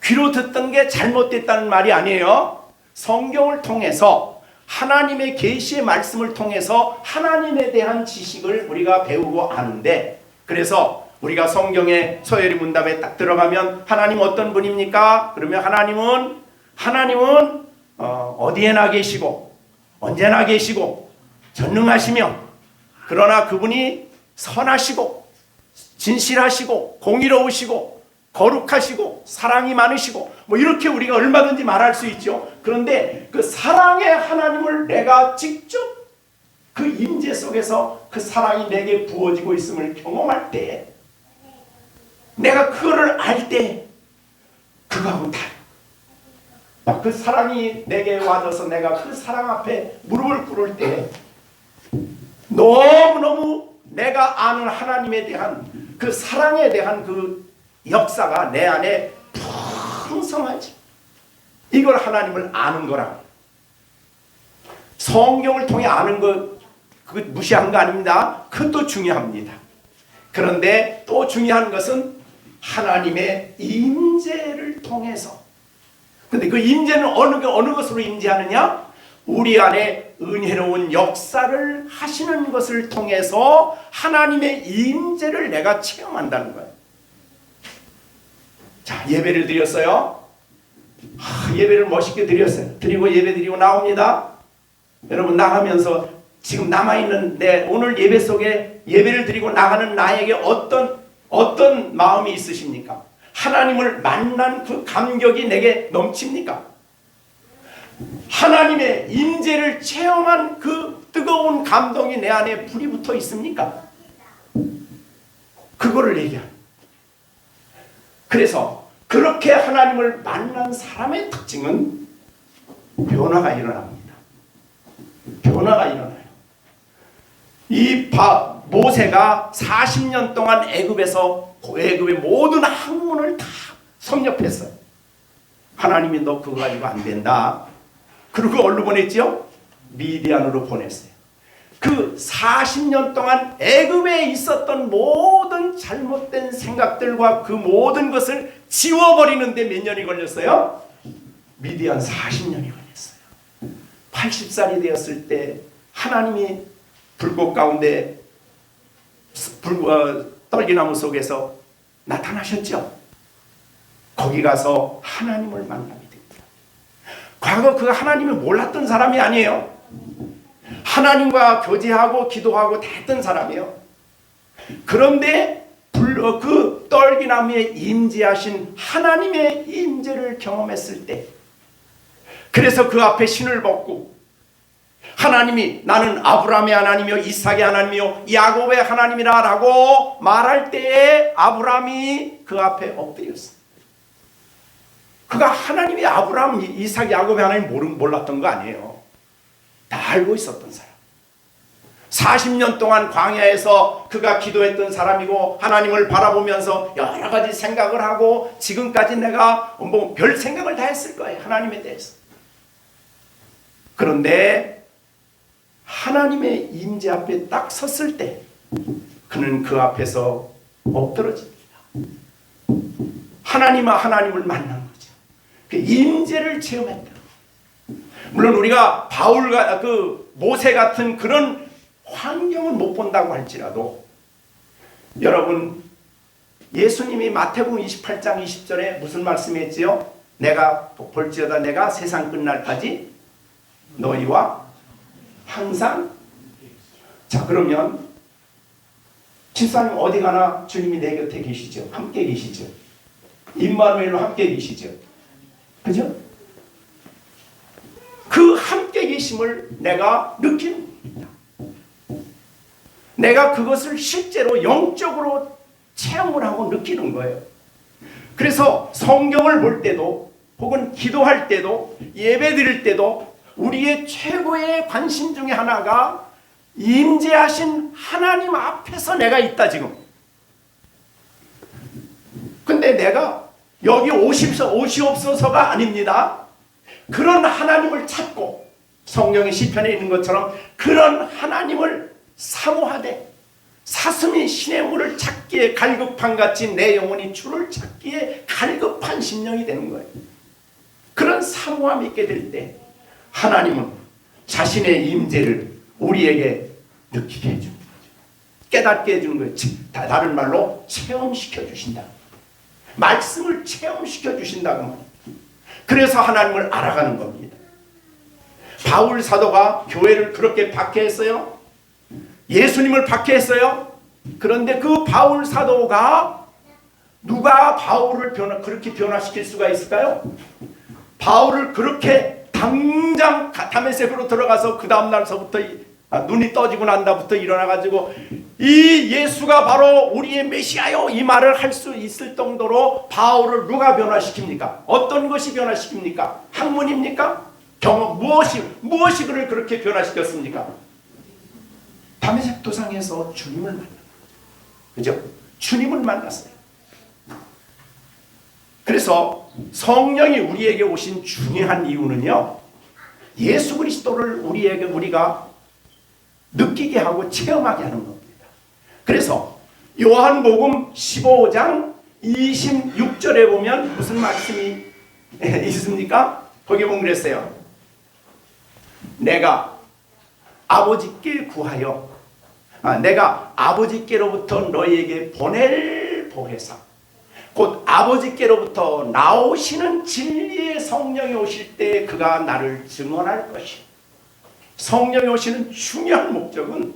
Speaker 1: 귀로 듣던 게 잘못됐다는 말이 아니에요. 성경을 통해서, 하나님의 계시의 말씀을 통해서 하나님에 대한 지식을 우리가 배우고 아는데, 그래서 우리가 성경의 서열이 문답에 딱 들어가면 하나님 어떤 분입니까? 그러면 하나님은 어디에나 계시고 언제나 계시고 전능하시며, 그러나 그분이 선하시고 진실하시고 공의로우시고 거룩하시고 사랑이 많으시고, 뭐 이렇게 우리가 얼마든지 말할 수 있죠. 그런데 그 사랑의 하나님을 내가 직접 그 임재 속에서 그 사랑이 내게 부어지고 있음을 경험할 때, 내가 그거를 알 때, 그거하고 달라. 그 사랑이 내게 와져서 내가 그 사랑 앞에 무릎을 꿇을 때, 너무너무 내가 아는 하나님에 대한 그 사랑에 대한 그 역사가 내 안에 풍성하지. 이걸 하나님을 아는 거라. 성경을 통해 아는 것, 그거 무시한 거 아닙니다. 그것도 중요합니다. 그런데 또 중요한 것은 하나님의 임재를 통해서. 근데 그 임재는 어느 것으로 임재하느냐? 우리 안에 은혜로운 역사를 하시는 것을 통해서 하나님의 임재를 내가 체험한다는 거예요. 자, 예배를 드렸어요. 예배를 멋있게 드렸어요. 드리고 예배 드리고 나옵니다. 여러분, 나가면서 지금 남아있는 오늘 예배 속에 예배를 드리고 나가는 나에게 어떤 마음이 있으십니까? 하나님을 만난 그 감격이 내게 넘칩니까? 하나님의 임재를 체험한 그 뜨거운 감동이 내 안에 불이 붙어 있습니까? 그거를 얘기합니다. 그래서 그렇게 하나님을 만난 사람의 특징은 변화가 일어납니다. 변화가 일어나요. 이 모세가 40년 동안 애굽의 모든 학문을 다 섭렵했어요. 하나님이 너 그거 가지고 안 된다. 그리고 어디로 보냈죠? 미디안으로 보냈어요. 그 40년 동안 애굽에 있었던 모든 잘못된 생각들과 그 모든 것을 지워버리는데 몇 년이 걸렸어요? 미디안 40년이 걸렸어요. 80살이 되었을 때 하나님이 불꽃 가운데 떨기나무 속에서 나타나셨죠. 거기 가서 하나님을 만나게 됩니다. 과거 그가 하나님을 몰랐던 사람이 아니에요. 하나님과 교제하고 기도하고 다 했던 사람이에요. 그런데 그 떨기나무에 임재하신 하나님의 임재를 경험했을 때, 그래서 그 앞에 신을 벗고 하나님이 나는 아브라함의 하나님이요 이삭의 하나님이요 야곱의 하나님이라 라고 말할 때에 아브라함이 그 앞에 엎드렸어. 그가 하나님이 아브라함, 이삭, 야곱의 하나님 몰랐던 거 아니에요. 다 알고 있었던 사람. 40년 동안 광야에서 그가 기도했던 사람이고 하나님을 바라보면서 여러 가지 생각을 하고 지금까지 내가 뭐 별 생각을 다 했을 거예요. 하나님에 대해서. 그런데 하나님의 임재 앞에 딱 섰을 때 그는 그 앞에서 엎드러집니다. 하나님과 하나님을 만난 거죠. 그 임재를 체험했다. 물론 우리가 바울과 그 모세 같은 그런 환경을 못 본다고 할지라도 여러분 예수님이 마태복음 28장 20절에 무슨 말씀했지요? 내가 볼지어다 내가 세상 끝날까지 너희와 항상. 자 그러면 집사님 어디 가나 주님이 내 곁에 계시죠. 함께 계시죠. 임마누엘로 함께 계시죠. 그죠? 그 함께 계심을 내가 느끼는 겁니다. 내가 그것을 실제로 영적으로 체험을 하고 느끼는 거예요. 그래서 성경을 볼 때도 혹은 기도할 때도 예배 드릴 때도 우리의 최고의 관심 중에 하나가 임재하신 하나님 앞에서 내가 있다 지금. 근데 내가 여기 오시옵소서가 아닙니다. 그런 하나님을 찾고 성경의 시편에 있는 것처럼 그런 하나님을 사모하되 사슴이 신의 물을 찾기에 갈급한 같이 내 영혼이 주를 찾기에 갈급한 심령이 되는 거예요. 그런 사모함이 있게 될 때 하나님은 자신의 임재를 우리에게 느끼게 해주는 거죠. 깨닫게 해주는 거예요. 다른 말로 체험시켜 주신다. 말씀을 체험시켜 주신다고 말합니다. 그래서 하나님을 알아가는 겁니다. 바울 사도가 교회를 그렇게 박해했어요. 예수님을 박해했어요. 그런데 그 바울 사도가 누가 바울을 그렇게 변화시킬 수가 있을까요? 바울을 그렇게 당장 다메섹으로 들어가서 그 다음날서부터 눈이 떠지고 난다부터 일어나가지고 이 예수가 바로 우리의 메시아요 이 말을 할 수 있을 정도로 바울을 누가 변화시킵니까? 어떤 것이 변화시킵니까? 학문입니까? 경험 무엇이 그를 그렇게 변화시켰습니까? 다메섹 도상에서 주님을 만난 거죠. 그죠? 주님을 만났어요. 그래서 성령이 우리에게 오신 중요한 이유는요, 예수 그리스도를 우리가 느끼게 하고 체험하게 하는 겁니다. 그래서 요한복음 15장 26절에 보면 무슨 말씀이 있습니까? 거기 보면 그랬어요. 내가 아버지께 구하여 내가 아버지께로부터 너희에게 보낼 보혜사 곧 아버지께로부터 나오시는 진리의 성령이 오실 때 그가 나를 증언할 것이요. 성령이 오시는 중요한 목적은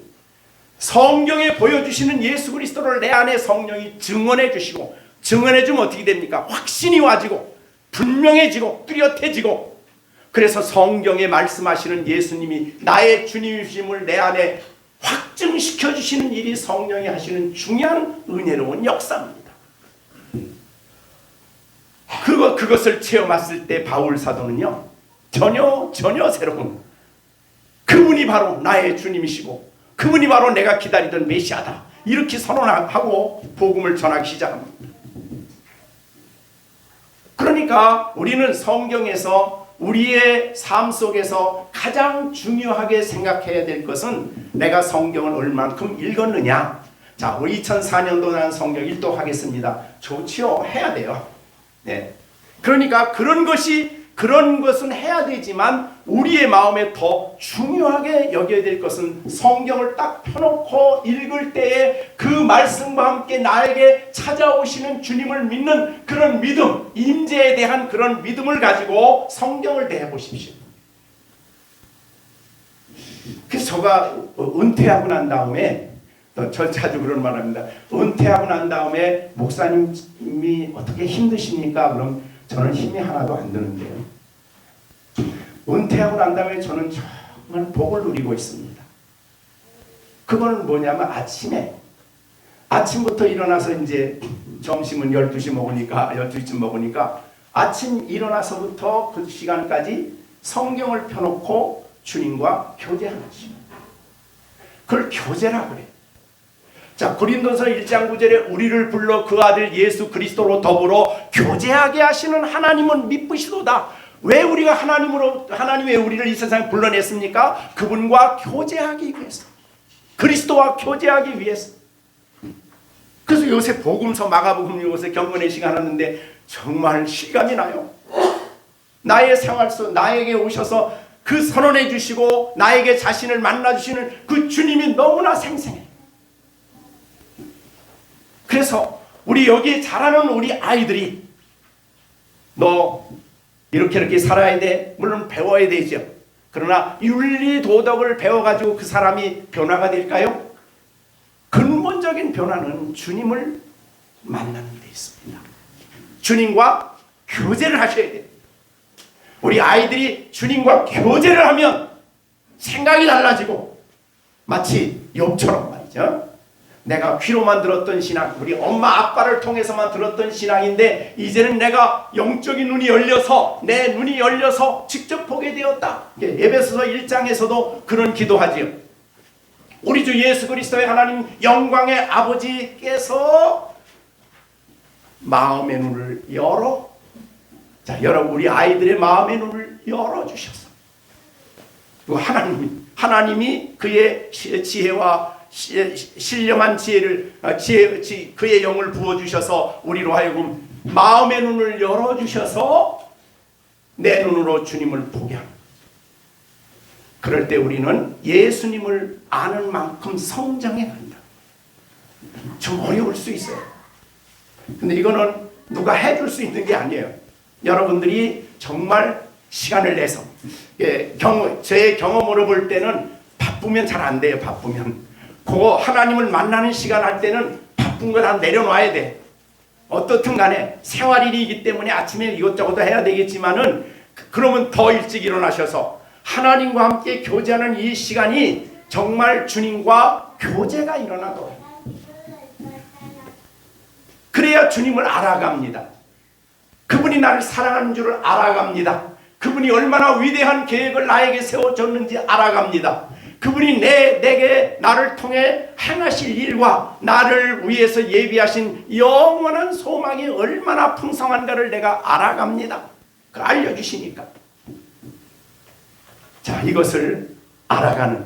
Speaker 1: 성경에 보여주시는 예수 그리스도를 내 안에 성령이 증언해 주시고 증언해 주면 어떻게 됩니까? 확신이 와지고 분명해지고 뚜렷해지고 그래서 성경에 말씀하시는 예수님이 나의 주님이심을 내 안에 확증시켜 주시는 일이 성령이 하시는 중요한 은혜로운 역사입니다. 그것을 체험했을 때 바울 사도는요 전혀 새로운 그분이 바로 나의 주님이시고 그분이 바로 내가 기다리던 메시아다 이렇게 선언하고 복음을 전하기 시작합니다. 그러니까 우리는 성경에서 우리의 삶 속에서 가장 중요하게 생각해야 될 것은 내가 성경을 얼만큼 읽었느냐. 자, 우리 2004년도 난 성경 일독하겠습니다. 좋지요. 해야 돼요. 네. 그러니까 그런 것은 해야 되지만 우리의 마음에 더 중요하게 여겨야 될 것은 성경을 딱 펴놓고 읽을 때에 그 말씀과 함께 나에게 찾아오시는 주님을 믿는 그런 믿음, 임재에 대한 그런 믿음을 가지고 성경을 대해보십시오. 그래서 제가 은퇴하고 난 다음에 저 자주 그런 말 합니다. 은퇴하고 난 다음에 목사님이 어떻게 힘드십니까? 그럼 저는 힘이 하나도 안 드는데요. 은퇴하고 난 다음에 저는 정말 복을 누리고 있습니다. 그거는 뭐냐면 아침부터 일어나서 이제 점심은 12시 먹으니까 12시쯤 먹으니까 아침 일어나서부터 그 시간까지 성경을 펴놓고 주님과 교제하는 시간. 그걸 교제라 그래. 자, 고린도서 1장 9절에 우리를 불러 그 아들 예수 그리스도로 더불어 교제하게 하시는 하나님은 미쁘시도다. 왜 우리가 하나님의 우리를 이 세상에 불러냈습니까? 그분과 교제하기 위해서. 그리스도와 교제하기 위해서. 그래서 요새 복음서 마가복음 요새 경건의 시간 하는데 정말 실감이 나요. 나의 생활 속 나에게 오셔서 그 선언해 주시고 나에게 자신을 만나 주시는 그 주님이 너무나 생생해. 그래서 우리 여기에 자라는 우리 아이들이 너 이렇게 살아야 돼. 물론 배워야 되죠. 그러나 윤리 도덕을 배워가지고 그 사람이 변화가 될까요? 근본적인 변화는 주님을 만나는 데 있습니다. 주님과 교제를 하셔야 돼요. 우리 아이들이 주님과 교제를 하면 생각이 달라지고 마치 욥처럼 말이죠. 내가 귀로만 들었던 신앙, 우리 엄마 아빠를 통해서만 들었던 신앙인데 이제는 내가 영적인 눈이 열려서 내 눈이 열려서 직접 보게 되었다. 에베소서 1장에서도 그런 기도하지요. 우리 주 예수 그리스도의 하나님 영광의 아버지께서 마음의 눈을 우리 아이들의 마음의 눈을 열어주셔서 하나님이 그의 지혜와 신령한 그의 영을 부어주셔서 우리로 하여금 마음의 눈을 열어주셔서 내 눈으로 주님을 보게 합니다. 그럴 때 우리는 예수님을 아는 만큼 성장해 간다. 좀 어려울 수 있어요. 근데 이거는 누가 해줄 수 있는 게 아니에요. 여러분들이 정말 시간을 내서 제 경험으로 볼 때는 바쁘면 잘 안 돼요. 바쁘면 그거 하나님을 만나는 시간 할 때는 바쁜 거 다 내려놔야 돼. 어떻든 간에 생활일이기 때문에 아침에 이것저것 해야 되겠지만은 그러면 더 일찍 일어나셔서 하나님과 함께 교제하는 이 시간이 정말 주님과 교제가 일어나도록, 그래야 주님을 알아갑니다. 그분이 나를 사랑하는 줄을 알아갑니다. 그분이 얼마나 위대한 계획을 나에게 세워줬는지 알아갑니다. 그분이 내게 나를 통해 행하실 일과 나를 위해서 예비하신 영원한 소망이 얼마나 풍성한가를 내가 알아갑니다. 그걸 알려주시니까. 자, 이것을 알아가는,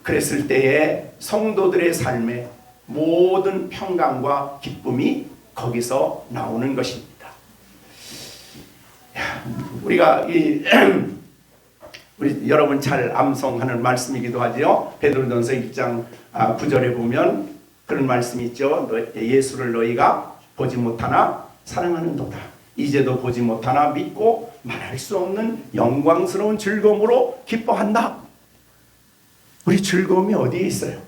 Speaker 1: 그랬을 때에 성도들의 삶에 모든 평강과 기쁨이 거기서 나오는 것입니다. 우리가 우리 여러분 잘 암송하는 말씀이기도 하죠. 베드로전서 1장 9절에 보면 그런 말씀이 있죠. 예수를 너희가 보지 못하나 사랑하는도다. 이제도 보지 못하나 믿고 말할 수 없는 영광스러운 즐거움으로 기뻐한다. 우리 즐거움이 어디에 있어요?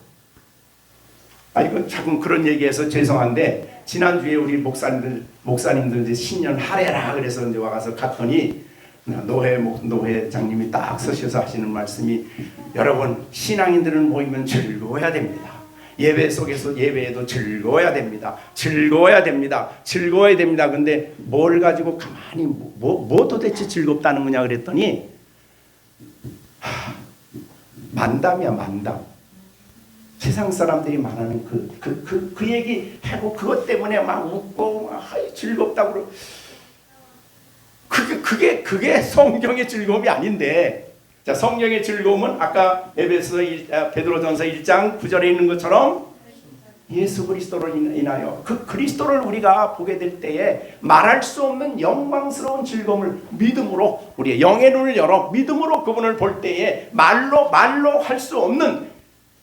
Speaker 1: 이거 자꾸 그런 얘기해서 죄송한데, 지난주에 우리 목사님들 이제 신년 하래라 그래서 이제 와서 갔더니 노회장님이 딱 서셔서 하시는 말씀이, 여러분 신앙인들은 모이면 즐거워야 됩니다. 예배 속에서 예배에도 즐거워야 됩니다. 즐거워야 됩니다. 즐거워야 됩니다. 근데 뭘 가지고 가만히 뭐 도대체 즐겁다는 거냐 그랬더니 만담이야, 만담. 세상 사람들이 말하는 그 얘기 하고 그것 때문에 막 웃고 즐겁다고 그러고, 그게 성경의 즐거움이 아닌데. 자, 성경의 즐거움은 아까 베드로전서 1장 9절에 있는 것처럼 예수 그리스도로 인하여 그 그리스도를 우리가 보게 될 때에 말할 수 없는 영광스러운 즐거움을 믿음으로, 우리의 영의 눈을 열어 믿음으로 그분을 볼 때에 말로 할 수 없는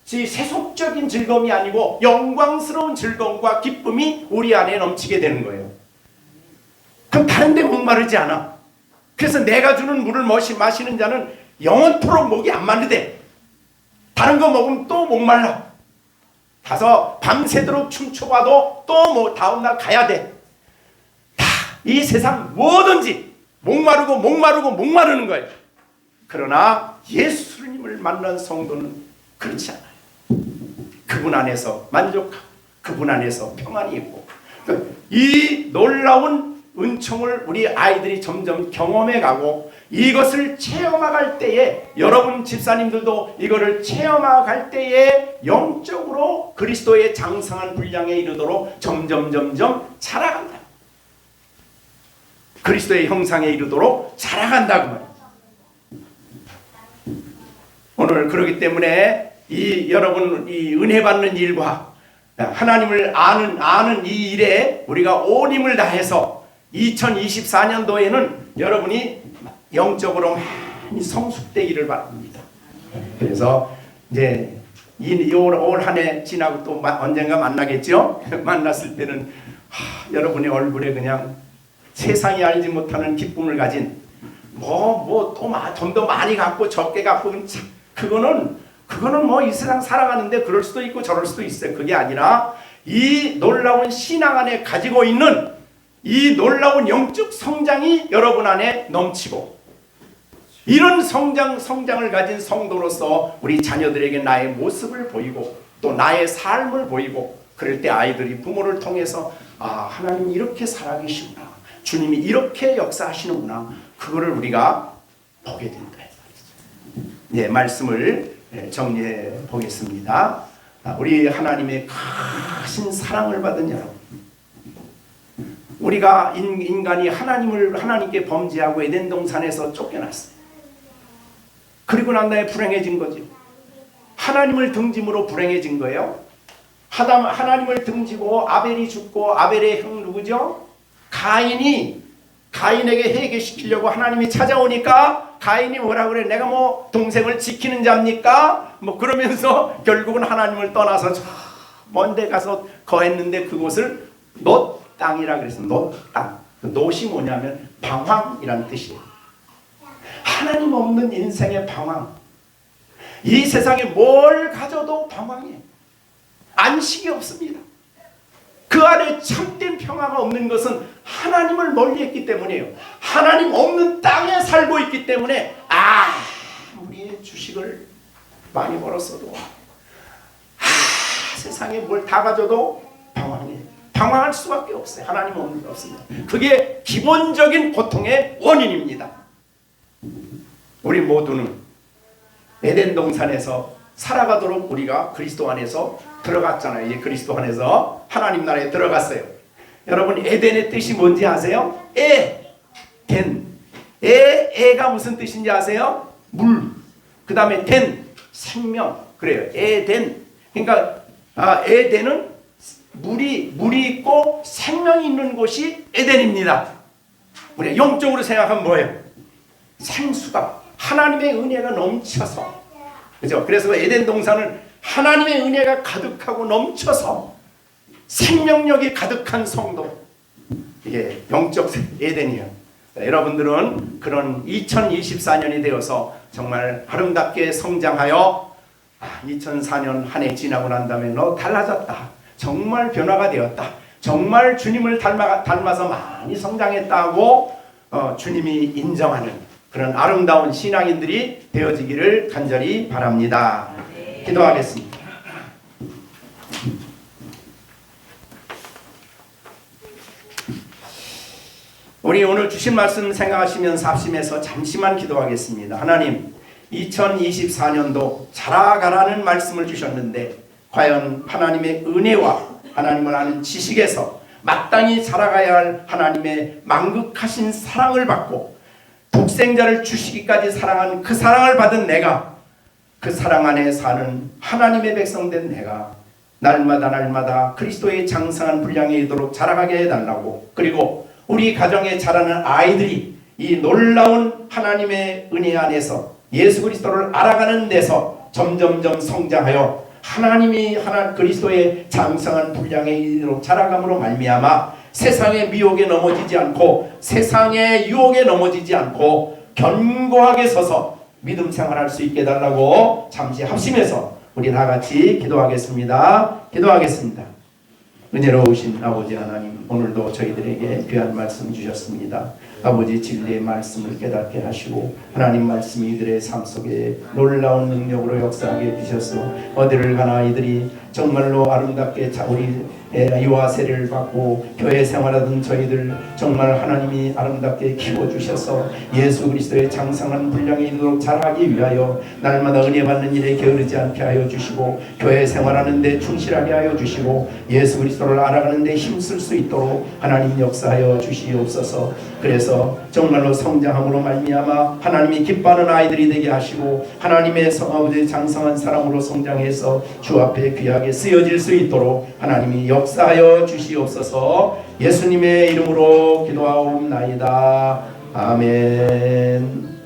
Speaker 1: 세속적인 즐거움이 아니고 영광스러운 즐거움과 기쁨이 우리 안에 넘치게 되는 거예요. 그럼 다른 데 목마르지 않아. 그래서 내가 주는 물을 마시는 자는 영원토록 목이 안 마르대. 다른 거 먹으면 또 목말라. 가서 밤새도록 춤춰봐도 또 다음날 가야 돼. 다 이 세상 뭐든지 목마르는 거예요. 그러나 예수님을 만난 성도는 그렇지 않아요. 그분 안에서 만족하고 그분 안에서 평안이 있고, 이 놀라운 은총을 우리 아이들이 점점 경험해가고 이것을 체험해갈 때에, 여러분 집사님들도 이거를 체험해갈 때에 영적으로 그리스도의 장성한 분량에 이르도록 점점 자라간다. 그리스도의 형상에 이르도록 자라간다고 말이에요. 오늘 그렇기 때문에 여러분 이 은혜 받는 일과 하나님을 아는 이 일에 우리가 온 힘을 다해서 2024년도에는 여러분이 영적으로 많이 성숙되기를 바랍니다. 그래서 이제 올 한 해 지나고 또 언젠가 만나겠죠? 만났을 때는 여러분의 얼굴에 그냥 세상이 알지 못하는 기쁨을 가진 또 돈도 많이 갖고 적게 갖고, 그거는 뭐 이 세상 살아가는데 그럴 수도 있고 저럴 수도 있어요. 그게 아니라 이 놀라운 신앙 안에 가지고 있는 이 놀라운 영적 성장이 여러분 안에 넘치고, 이런 성장을 가진 성도로서 우리 자녀들에게 나의 모습을 보이고 또 나의 삶을 보이고, 그럴 때 아이들이 부모를 통해서 하나님이 이렇게 살아계시구나, 주님이 이렇게 역사하시는구나, 그거를 우리가 보게 된다. 네, 말씀을 정리해 보겠습니다. 우리 하나님의 크신 사랑을 받은 여러분, 우리가 인간이 하나님께 범죄하고 에덴 동산에서 쫓겨났어요. 그리고 난 다음에 불행해진 거죠. 하나님을 등짐으로 불행해진 거예요. 하나님을 등지고 아벨이 죽고, 아벨의 형 누구죠? 가인에게 회개시키려고 하나님이 찾아오니까 가인이 뭐라 그래? 내가 뭐 동생을 지키는 자입니까? 그러면서 결국은 하나님을 떠나서 저 먼데 가서 거했는데 그곳을 놋 땅이라 그랬어요. 놋 땅. 놋이 뭐냐면 방황이라는 뜻이에요. 하나님 없는 인생의 방황. 이 세상에 뭘 가져도 방황이에요. 안식이 없습니다. 그 안에 참된 평화가 없는 것은 하나님을 멀리했기 때문이에요. 하나님 없는 땅에 살고 있기 때문에 우리의 주식을 많이 벌었어도 세상에 뭘 다 가져도 방황해요. 방황할 수밖에 없어요. 하나님 없는 게 없습니다. 그게 기본적인 고통의 원인입니다. 우리 모두는 에덴 동산에서 살아가도록 우리가 그리스도 안에서 들어갔잖아요. 이제 그리스도 안에서 하나님 나라에 들어갔어요. 여러분 에덴의 뜻이 뭔지 아세요? 애가 무슨 뜻인지 아세요? 물. 그 다음에 된, 생명. 그래요. 에덴. 그러니까 에덴은 물이 있고 생명이 있는 곳이 에덴입니다. 우리가 영적으로 생각하면 뭐예요? 생수가, 하나님의 은혜가 넘쳐서, 그죠? 그래서 에덴 동산은 하나님의 은혜가 가득하고 넘쳐서 생명력이 가득한 성도, 이게 영적 에덴이에요. 여러분들은 그런 2024년이 되어서 정말 아름답게 성장하여 2004년 한 해 지나고 난 다음에 너 달라졌다, 정말 변화가 되었다, 정말 주님을 닮아서 많이 성장했다고 주님이 인정하는 그런 아름다운 신앙인들이 되어지기를 간절히 바랍니다. 기도하겠습니다. 우리 오늘 주신 말씀 생각하시면서 합심해서 잠시만 기도하겠습니다. 하나님, 2024년도 자라가라는 말씀을 주셨는데 과연 하나님의 은혜와 하나님을 아는 지식에서 마땅히 자라가야 할 하나님의 만극하신 사랑을 받고 독생자를 주시기까지 사랑한 그 사랑을 받은 내가, 그 사랑 안에 사는 하나님의 백성된 내가 날마다 그리스도의 장성한 분량에 이르도록 자라가게 해달라고, 그리고 우리 가정에 자라는 아이들이 이 놀라운 하나님의 은혜 안에서 예수 그리스도를 알아가는 데서 점점점 성장하여 하나님이 그리스도의 장성한 분량에 이르도록 자라감으로 말미암아 세상의 미혹에 넘어지지 않고 세상의 유혹에 넘어지지 않고 견고하게 서서 믿음 생활할 수 있게 해달라고 잠시 합심해서 우리 다같이 기도하겠습니다. 은혜로우신 아버지 하나님, 오늘도 저희들에게 귀한 말씀 주셨습니다. 아버지 진리의 말씀을 깨닫게 하시고 하나님 말씀이 이들의 삶 속에 놀라운 능력으로 역사하게 해주셔서 어디를 가나 이들이 정말로 아름답게 우리 이와 세례를 받고 교회 생활하던 저희들 정말 하나님이 아름답게 키워주셔서 예수 그리스도의 장성한 분량에 이르도록 자라기 위하여 날마다 은혜 받는 일에 게으르지 않게 하여 주시고 교회 생활하는 데 충실하게 하여 주시고 예수 그리스도를 알아가는 데 힘쓸 수 있도록 하나님 역사하여 주시옵소서. 그래서 정말로 성장함으로 말미암아 하나님이 기뻐하는 아이들이 되게 하시고 하나님의 성아버지의 장성한 사람으로 성장해서 주 앞에 귀하게 쓰여질 수 있도록 하나님이 역사하여 주시옵소서. 예수님의 이름으로 기도하옵나이다. 아멘.